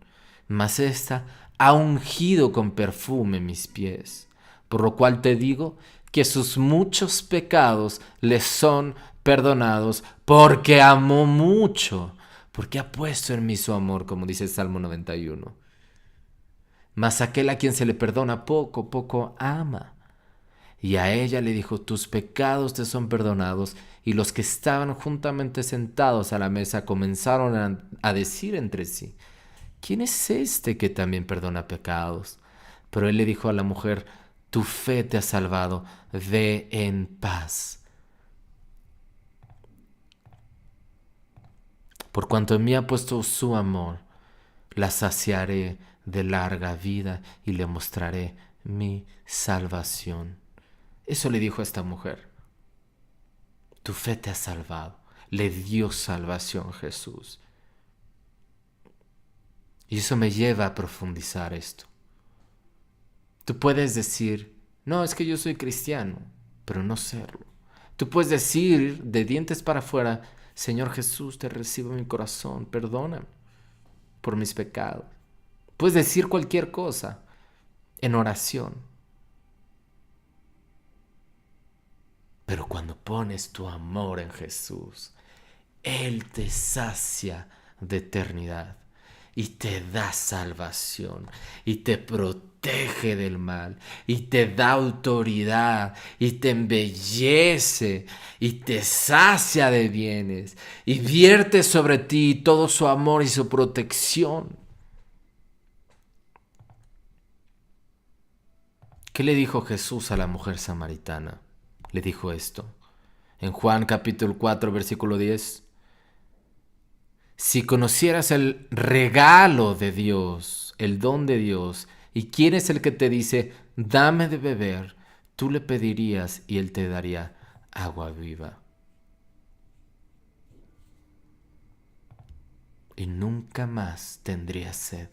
mas ésta ha ungido con perfume mis pies. Por lo cual te digo que sus muchos pecados le son perdonados, porque amó mucho, porque ha puesto en mí su amor, como dice el Salmo 91. Mas aquel a quien se le perdona poco, poco ama. Y a ella le dijo: tus pecados te son perdonados. Y los que estaban juntamente sentados a la mesa comenzaron a decir entre sí: ¿quién es este que también perdona pecados? Pero él le dijo a la mujer: tu fe te ha salvado, ve en paz. Por cuanto en mí ha puesto su amor, la saciaré de larga vida y le mostraré mi salvación. Eso le dijo a esta mujer. Tu fe te ha salvado. Le dio salvación Jesús. Y eso me lleva a profundizar esto. Tú puedes decir: no, es que yo soy cristiano, pero no serlo. Tú puedes decir de dientes para afuera: Señor Jesús, te recibo en mi corazón, perdóname por mis pecados. Puedes decir cualquier cosa en oración. Pero cuando pones tu amor en Jesús, Él te sacia de eternidad y te da salvación y te protege del mal y te da autoridad y te embellece y te sacia de bienes y vierte sobre ti todo su amor y su protección. ¿Qué le dijo Jesús a la mujer samaritana? Le dijo esto en Juan capítulo 4 versículo 10. Si conocieras el regalo de Dios, el don de Dios, y quién es el que te dice: dame de beber, tú le pedirías y él te daría agua viva. Y nunca más tendrías sed.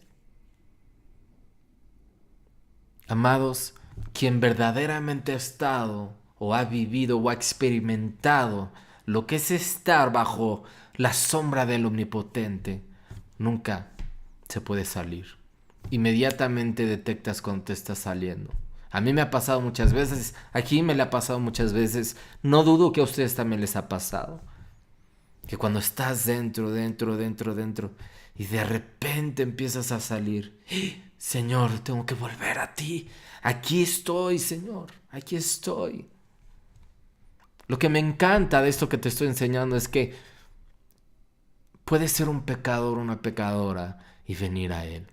Amados, quien verdaderamente ha estado o ha vivido o ha experimentado lo que es estar bajo la sombra del Omnipotente, nunca se puede salir. Inmediatamente detectas cuando te estás saliendo. A mí me ha pasado muchas veces, aquí me le ha pasado muchas veces, no dudo que a ustedes también les ha pasado. Que cuando estás dentro, y de repente empiezas a salir: Señor, tengo que volver a ti. Aquí estoy, Señor, aquí estoy. Lo que me encanta de esto que te estoy enseñando es que puedes ser un pecador o una pecadora y venir a Él.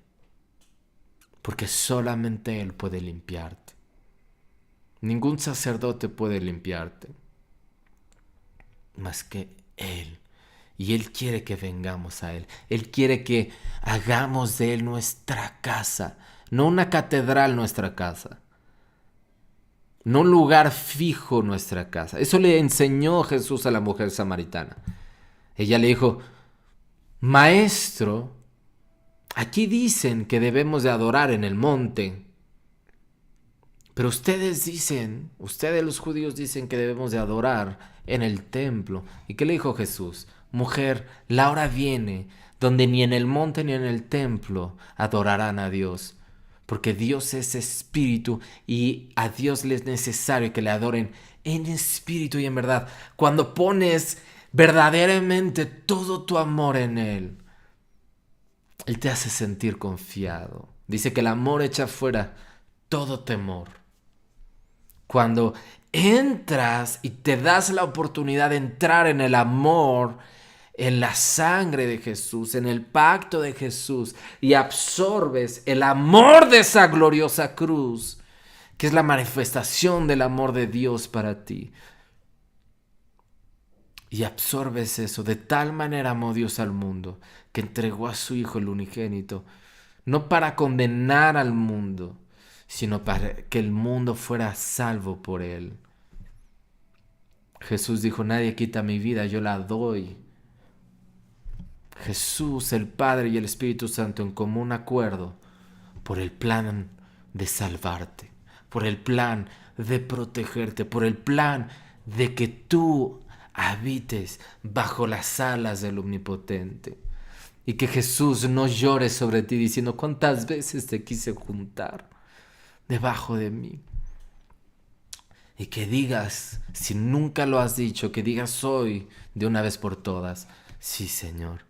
Porque solamente Él puede limpiarte. Ningún sacerdote puede limpiarte más que Él. Y Él quiere que vengamos a Él. Él quiere que hagamos de Él nuestra casa. No una catedral nuestra casa. No un lugar fijo nuestra casa. Eso le enseñó Jesús a la mujer samaritana. Ella le dijo: Maestro, Aquí dicen que debemos de adorar en el monte, pero ustedes los judíos dicen que debemos de adorar en el templo. ¿Y qué le dijo Jesús? Mujer, la hora viene donde ni en el monte ni en el templo adorarán a Dios. Porque Dios es espíritu y a Dios le es necesario que le adoren en espíritu y en verdad. Cuando pones verdaderamente todo tu amor en Él, Él te hace sentir confiado. Dice que el amor echa fuera todo temor. Cuando entras y te das la oportunidad de entrar en el amor, en la sangre de Jesús, en el pacto de Jesús, y absorbes el amor de esa gloriosa cruz, que es la manifestación del amor de Dios para ti. Y absorbes eso. De tal manera amó Dios al mundo, que entregó a su Hijo el unigénito, no para condenar al mundo, sino para que el mundo fuera salvo por Él. Jesús dijo, nadie quita mi vida, yo la doy. Jesús, el Padre y el Espíritu Santo en común acuerdo por el plan de salvarte, por el plan de protegerte, por el plan de que tú habites bajo las alas del Omnipotente. Y que Jesús no llore sobre ti diciendo, ¿cuántas veces te quise juntar debajo de mí? Y que digas, si nunca lo has dicho, que digas hoy de una vez por todas, sí, Señor,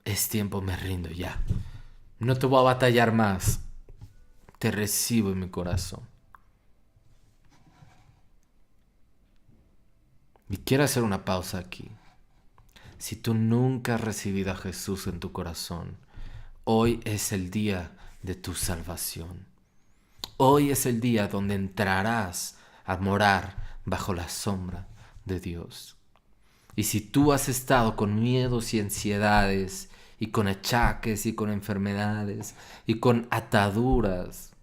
es tiempo, me rindo ya. No te voy a batallar más. Te recibo en mi corazón. Y quiero hacer una pausa aquí. Si tú nunca has recibido a Jesús en tu corazón, hoy es el día de tu salvación. Hoy es el día donde entrarás a morar bajo la sombra de Dios. Y si tú has estado con miedos y ansiedades, y con achaques, y con enfermedades, y con ataduras,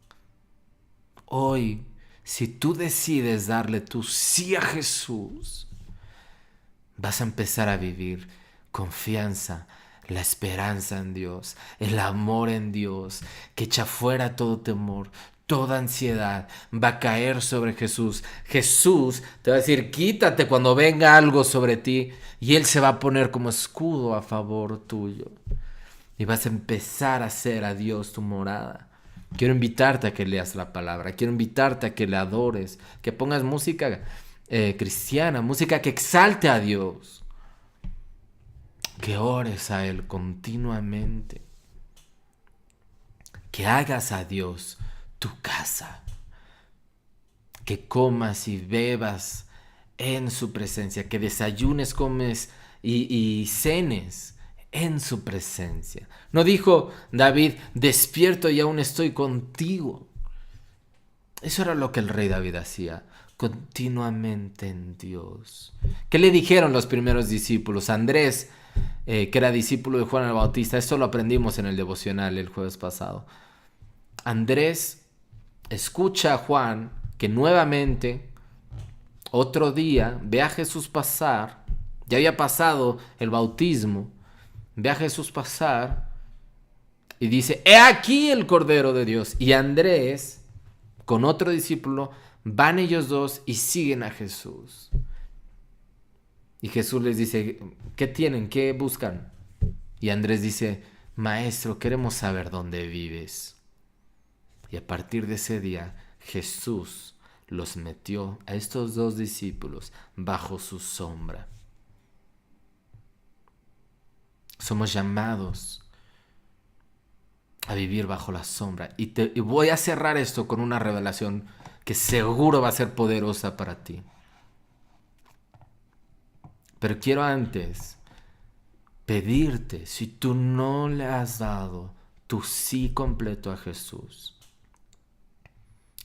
hoy, si tú decides darle tu sí a Jesús, vas a empezar a vivir confianza, la esperanza en Dios, el amor en Dios, que echa fuera todo temor, toda ansiedad, va a caer sobre Jesús. Jesús te va a decir, quítate cuando venga algo sobre ti, y Él se va a poner como escudo a favor tuyo. Y vas a empezar a hacer a Dios tu morada. Quiero invitarte a que leas la palabra, quiero invitarte a que le adores, que pongas música cristiana, música que exalte a Dios, que ores a Él continuamente, que hagas a Dios tu casa, que comas y bebas en su presencia, que desayunes, comes y cenes en su presencia. No dijo David, despierto y aún estoy contigo. Eso era lo que el rey David hacía, continuamente en Dios. ¿Qué le dijeron los primeros discípulos? Andrés, que era discípulo de Juan el Bautista, esto lo aprendimos en el devocional el jueves pasado. Andrés escucha a Juan que nuevamente, otro día, ve a Jesús pasar, ya había pasado el bautismo, ve a Jesús pasar y dice, he aquí el Cordero de Dios. Y Andrés, con otro discípulo, van ellos dos y siguen a Jesús. Y Jesús les dice, ¿qué tienen? ¿Qué buscan? Y Andrés dice, Maestro, queremos saber dónde vives. Y a partir de ese día, Jesús los metió a estos dos discípulos bajo su sombra. Somos llamados a vivir bajo la sombra. Y voy a cerrar esto con una revelación que seguro va a ser poderosa para ti. Pero quiero antes pedirte, si tú no le has dado tu sí completo a Jesús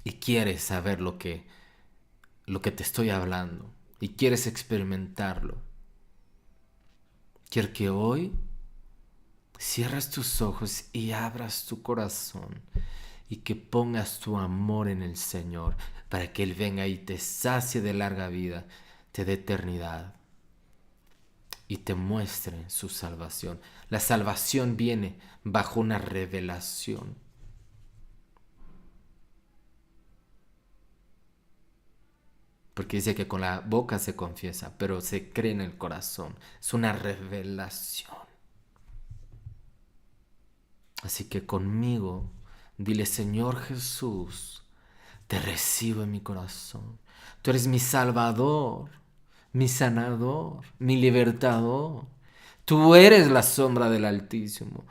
y quieres saber lo que te estoy hablando y quieres experimentarlo, quiero que hoy cierres tus ojos y abras tu corazón y que pongas tu amor en el Señor para que Él venga y te sacie de larga vida, te dé eternidad. y te muestre su salvación. La salvación viene bajo una revelación. Porque dice que con la boca se confiesa, pero se cree en el corazón. Es una revelación. Así que conmigo, dile: Señor Jesús, te recibo en mi corazón. Tú eres mi Salvador, mi sanador, mi libertador. Tú eres la sombra del Altísimo.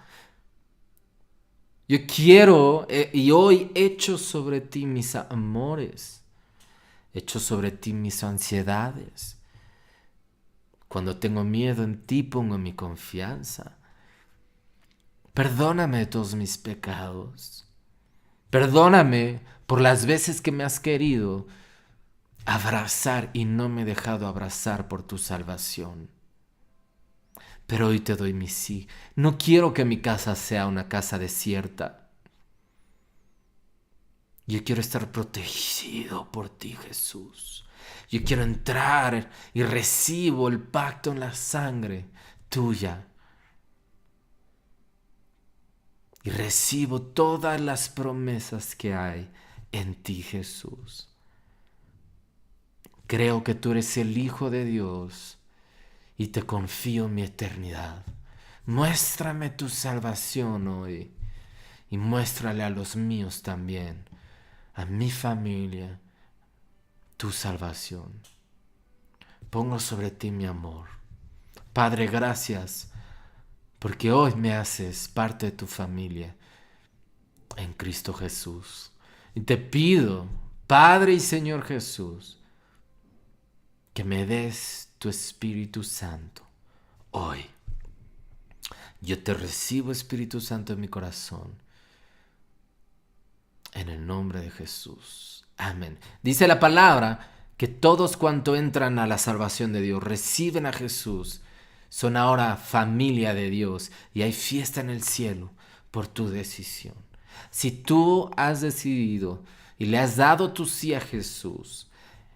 Yo quiero y hoy echo sobre ti mis amores. Echo sobre ti mis ansiedades. Cuando tengo miedo, en ti pongo mi confianza. Perdóname de todos mis pecados. Perdóname por las veces que me has querido abrazar y no me he dejado abrazar por tu salvación. Pero hoy te doy mi sí. No quiero que mi casa sea una casa desierta. Yo quiero estar protegido por ti, Jesús. Yo quiero entrar y recibo el pacto en la sangre tuya. Y recibo todas las promesas que hay en ti, Jesús. Creo que tú eres el Hijo de Dios y te confío mi eternidad. Muéstrame tu salvación hoy y muéstrale a los míos también, a mi familia, tu salvación. Pongo sobre ti mi amor. Padre, gracias porque hoy me haces parte de tu familia en Cristo Jesús. Y te pido, Padre y Señor Jesús, que me des tu Espíritu Santo hoy. Yo te recibo, Espíritu Santo, en mi corazón. En el nombre de Jesús. Amén. Dice la palabra que todos cuanto entran a la salvación de Dios, reciben a Jesús, son ahora familia de Dios y hay fiesta en el cielo por tu decisión. Si tú has decidido y le has dado tu sí a Jesús,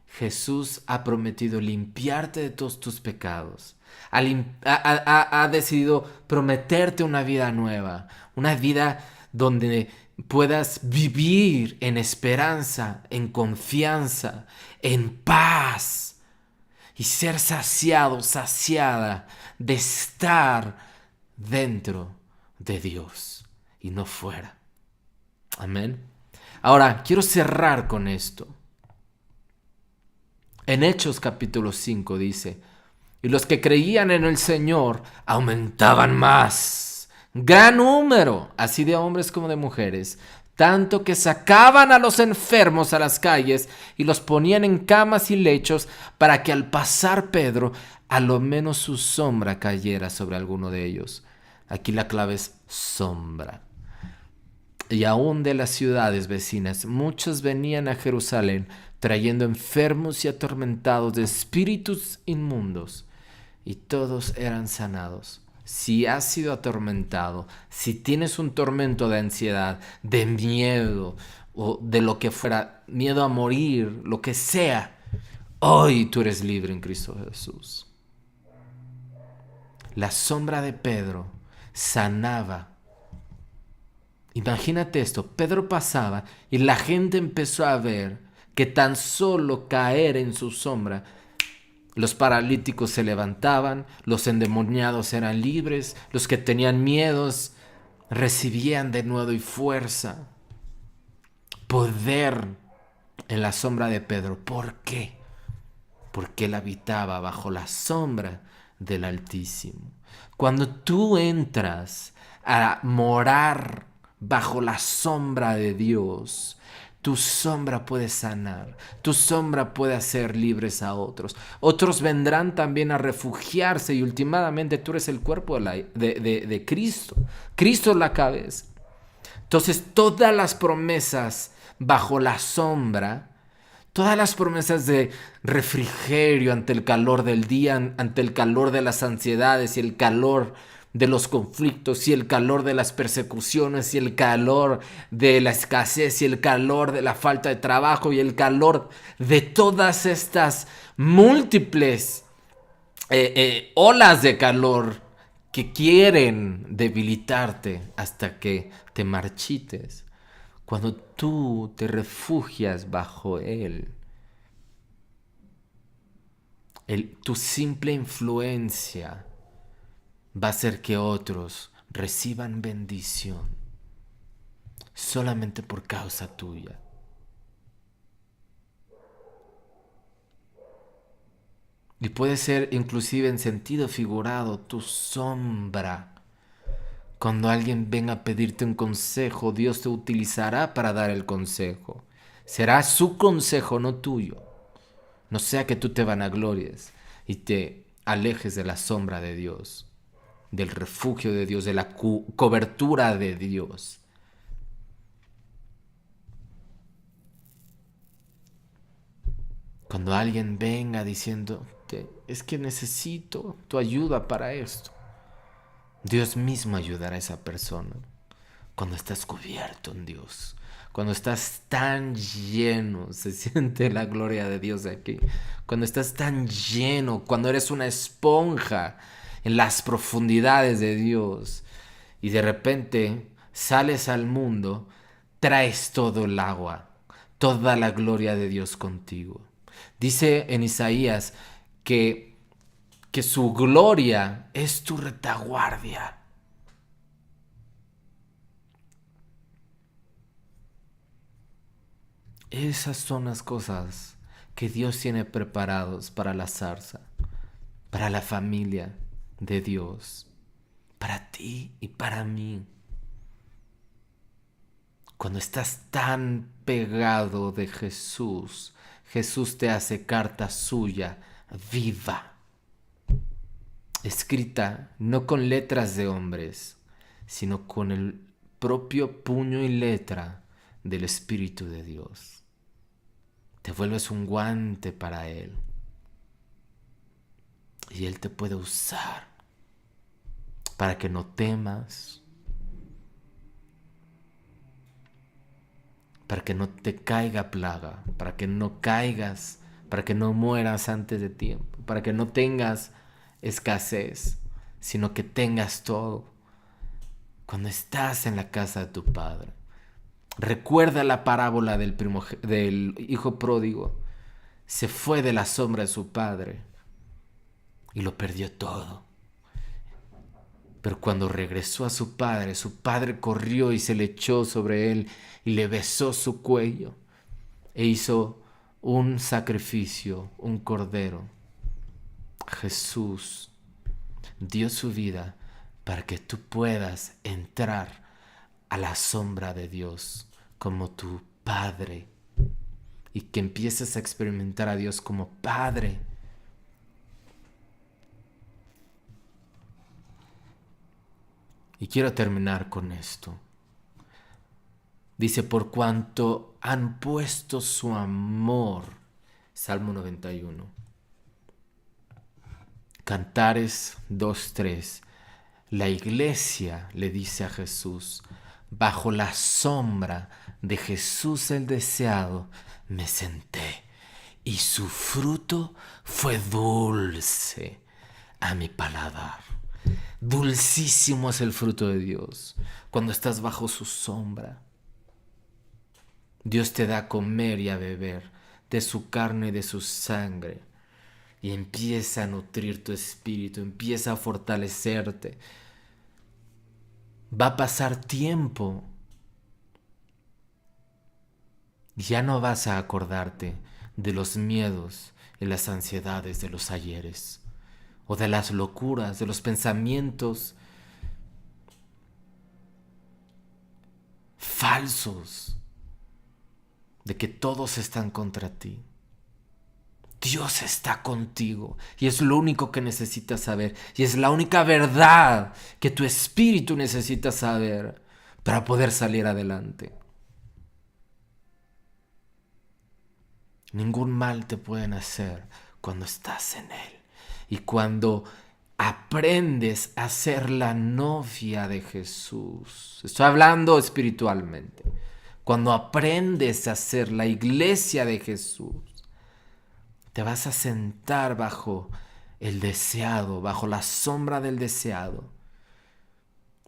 Jesús ha prometido limpiarte de todos tus pecados. Ha decidido prometerte una vida nueva, una vida donde puedas vivir en esperanza, en confianza, en paz y ser saciado, saciada de estar dentro de Dios y no fuera. Amén. Ahora, quiero cerrar con esto. En Hechos capítulo 5 dice: y los que creían en el Señor aumentaban más, gran número, así de hombres como de mujeres, tanto que sacaban a los enfermos a las calles y los ponían en camas y lechos para que al pasar Pedro, a lo menos su sombra cayera sobre alguno de ellos. Aquí la clave es sombra. Y aún de las ciudades vecinas, muchos venían a Jerusalén trayendo enfermos y atormentados de espíritus inmundos, y todos eran sanados. Si has sido atormentado, si tienes un tormento de ansiedad, de miedo o de lo que fuera, miedo a morir, lo que sea, hoy tú eres libre en Cristo Jesús. La sombra de Pedro sanaba. Imagínate esto, Pedro pasaba y la gente empezó a ver que tan solo caer en su sombra, los paralíticos se levantaban, los endemoniados eran libres, los que tenían miedos recibían de nuevo y fuerza, poder en la sombra de Pedro. ¿Por qué? Porque él habitaba bajo la sombra del Altísimo. Cuando tú entras a morar bajo la sombra de Dios, tu sombra puede sanar, tu sombra puede hacer libres a otros. Otros vendrán también a refugiarse y últimamente tú eres el cuerpo de Cristo. Cristo es la cabeza. Entonces todas las promesas bajo la sombra, todas las promesas de refrigerio ante el calor del día, ante el calor de las ansiedades y el calor de los conflictos y el calor de las persecuciones y el calor de la escasez y el calor de la falta de trabajo y el calor de todas estas múltiples olas de calor que quieren debilitarte hasta que te marchites. Cuando tú te refugias bajo Él, tu simple influencia va a hacer que otros reciban bendición solamente por causa tuya. Y puede ser inclusive en sentido figurado tu sombra. Cuando alguien venga a pedirte un consejo, Dios te utilizará para dar el consejo. Será su consejo, no tuyo. No sea que tú te vanaglories y te alejes de la sombra de Dios, del refugio de Dios, de la cobertura de Dios. Cuando alguien venga diciendo, es que necesito tu ayuda para esto, Dios mismo ayudará a esa persona. Cuando estás cubierto en Dios, cuando estás tan lleno, se siente la gloria de Dios de aquí. Cuando estás tan lleno, cuando eres una esponja en las profundidades de Dios y de repente sales al mundo, traes todo el agua, toda la gloria de Dios contigo. Dice en Isaías que su gloria es tu retaguardia. Esas son las cosas que Dios tiene preparados para la zarza, para la familia de Dios, para ti y para mí. Cuando estás tan pegado de Jesús, Jesús te hace carta suya viva, escrita no con letras de hombres, sino con el propio puño y letra del Espíritu de Dios. Te vuelves un guante para Él y Él te puede usar para que no temas, para que no te caiga plaga, para que no caigas, para que no mueras antes de tiempo, para que no tengas escasez, sino que tengas todo. Cuando estás en la casa de tu Padre, recuerda la parábola del hijo pródigo. Se fue de la sombra de su padre y lo perdió todo. Pero cuando regresó a su padre corrió y se le echó sobre él y le besó su cuello e hizo un sacrificio, un cordero. Jesús dio su vida para que tú puedas entrar a la sombra de Dios como tu Padre y que empieces a experimentar a Dios como Padre. Y quiero terminar con esto. Dice, por cuanto han puesto su amor, Salmo 91. Cantares 2:3. La iglesia le dice a Jesús, bajo la sombra de Jesús el deseado, me senté y su fruto fue dulce a mi paladar. Dulcísimo es el fruto de Dios cuando estás bajo su sombra. Dios te da a comer y a beber de su carne y de su sangre y empieza a nutrir tu espíritu, empieza a fortalecerte. Va a pasar tiempo. Ya no vas a acordarte de los miedos y las ansiedades de los ayeres, o de las locuras, de los pensamientos falsos, de que todos están contra ti. Dios está contigo y es lo único que necesitas saber y es la única verdad que tu espíritu necesita saber para poder salir adelante. Ningún mal te pueden hacer cuando estás en Él y cuando aprendes a ser la novia de Jesús. Estoy hablando espiritualmente. Cuando aprendes a ser la iglesia de Jesús, te vas a sentar bajo el deseado, bajo la sombra del deseado.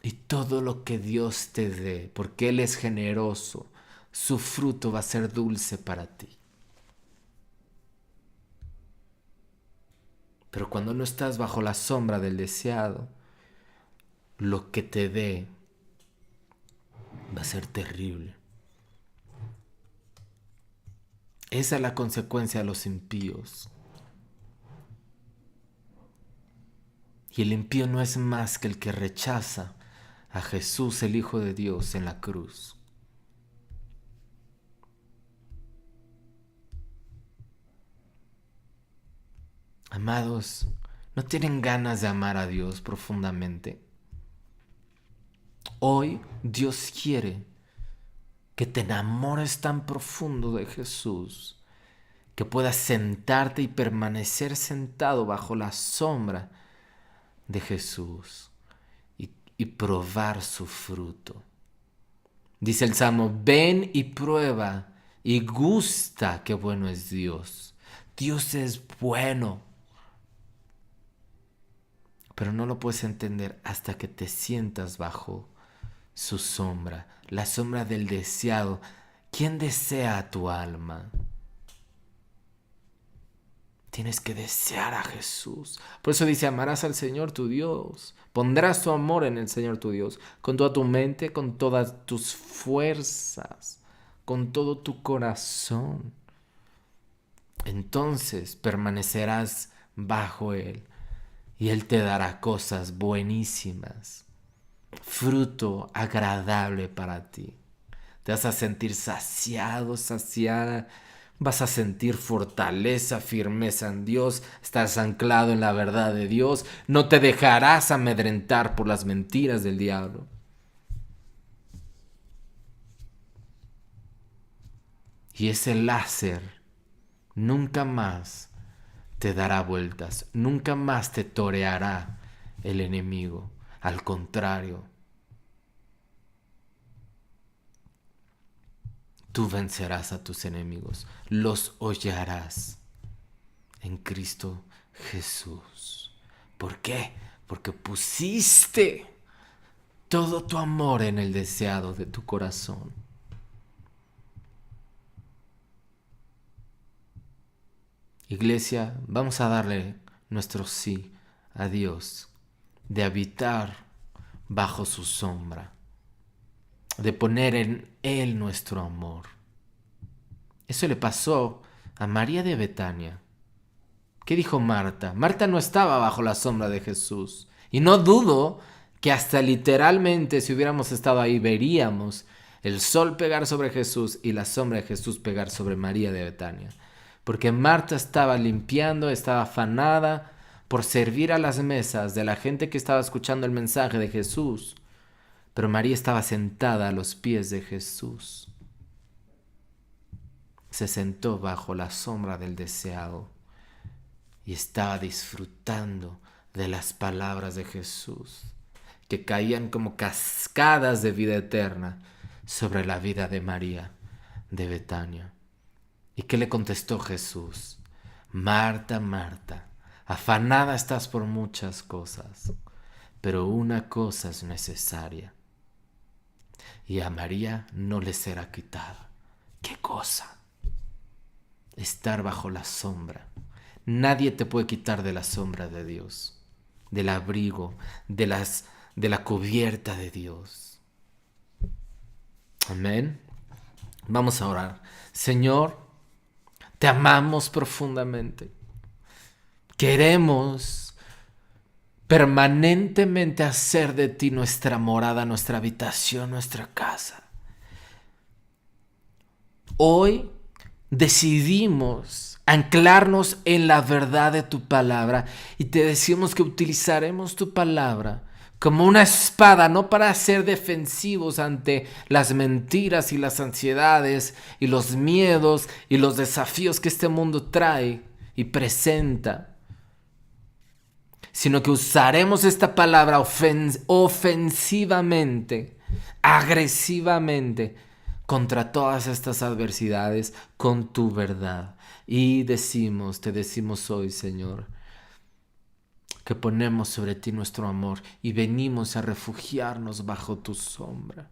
Y todo lo que Dios te dé, porque Él es generoso, su fruto va a ser dulce para ti. Pero cuando no estás bajo la sombra del deseado, lo que te dé va a ser terrible. Esa es la consecuencia de los impíos. Y el impío no es más que el que rechaza a Jesús, el Hijo de Dios, en la cruz. Amados, ¿no tienen ganas de amar a Dios profundamente? Hoy Dios quiere que te enamores tan profundo de Jesús, que puedas sentarte y permanecer sentado bajo la sombra de Jesús y probar su fruto. Dice el Salmo, ven y prueba y gusta qué bueno es Dios. Dios es bueno. Pero no lo puedes entender hasta que te sientas bajo su sombra, la sombra del deseado. ¿Quién desea a tu alma? Tienes que desear a Jesús. Por eso dice, amarás al Señor tu Dios. Pondrás tu amor en el Señor tu Dios, con toda tu mente, con todas tus fuerzas, con todo tu corazón. Entonces permanecerás bajo Él y Él te dará cosas buenísimas, fruto agradable para ti. Te vas a sentir saciado, saciada. Vas a sentir fortaleza, firmeza en Dios. Estás anclado en la verdad de Dios. No te dejarás amedrentar por las mentiras del diablo. Y ese láser nunca más te dará vueltas. Nunca más te toreará el enemigo. Al contrario, tú vencerás a tus enemigos, los hollarás en Cristo Jesús. ¿Por qué? Porque pusiste todo tu amor en el deseado de tu corazón. Iglesia, vamos a darle nuestro sí a Dios, de habitar bajo su sombra, de poner en Él nuestro amor. Eso le pasó a María de Betania. ¿Qué dijo Marta? Marta no estaba bajo la sombra de Jesús. Y no dudo que hasta literalmente si hubiéramos estado ahí veríamos el sol pegar sobre Jesús y la sombra de Jesús pegar sobre María de Betania. Porque Marta estaba limpiando, estaba afanada por servir a las mesas de la gente que estaba escuchando el mensaje de Jesús. Pero María estaba sentada a los pies de Jesús. Se sentó bajo la sombra del deseado y estaba disfrutando de las palabras de Jesús, que caían como cascadas de vida eterna sobre la vida de María de Betania. ¿Y qué le contestó Jesús? Marta, Marta, afanada estás por muchas cosas, pero una cosa es necesaria, y a María no le será quitada. ¿Qué cosa? Estar bajo la sombra. Nadie te puede quitar de la sombra de Dios, del abrigo, de la cubierta de Dios. Amén. Vamos a orar. Señor, te amamos profundamente. Queremos permanentemente hacer de ti nuestra morada, nuestra habitación, nuestra casa. Hoy decidimos anclarnos en la verdad de tu palabra y te decimos que utilizaremos tu palabra como una espada, no para ser defensivos ante las mentiras y las ansiedades y los miedos y los desafíos que este mundo trae y presenta, sino que usaremos esta palabra ofensivamente, agresivamente, contra todas estas adversidades con tu verdad. Y te decimos hoy, Señor, que ponemos sobre ti nuestro amor y venimos a refugiarnos bajo tu sombra.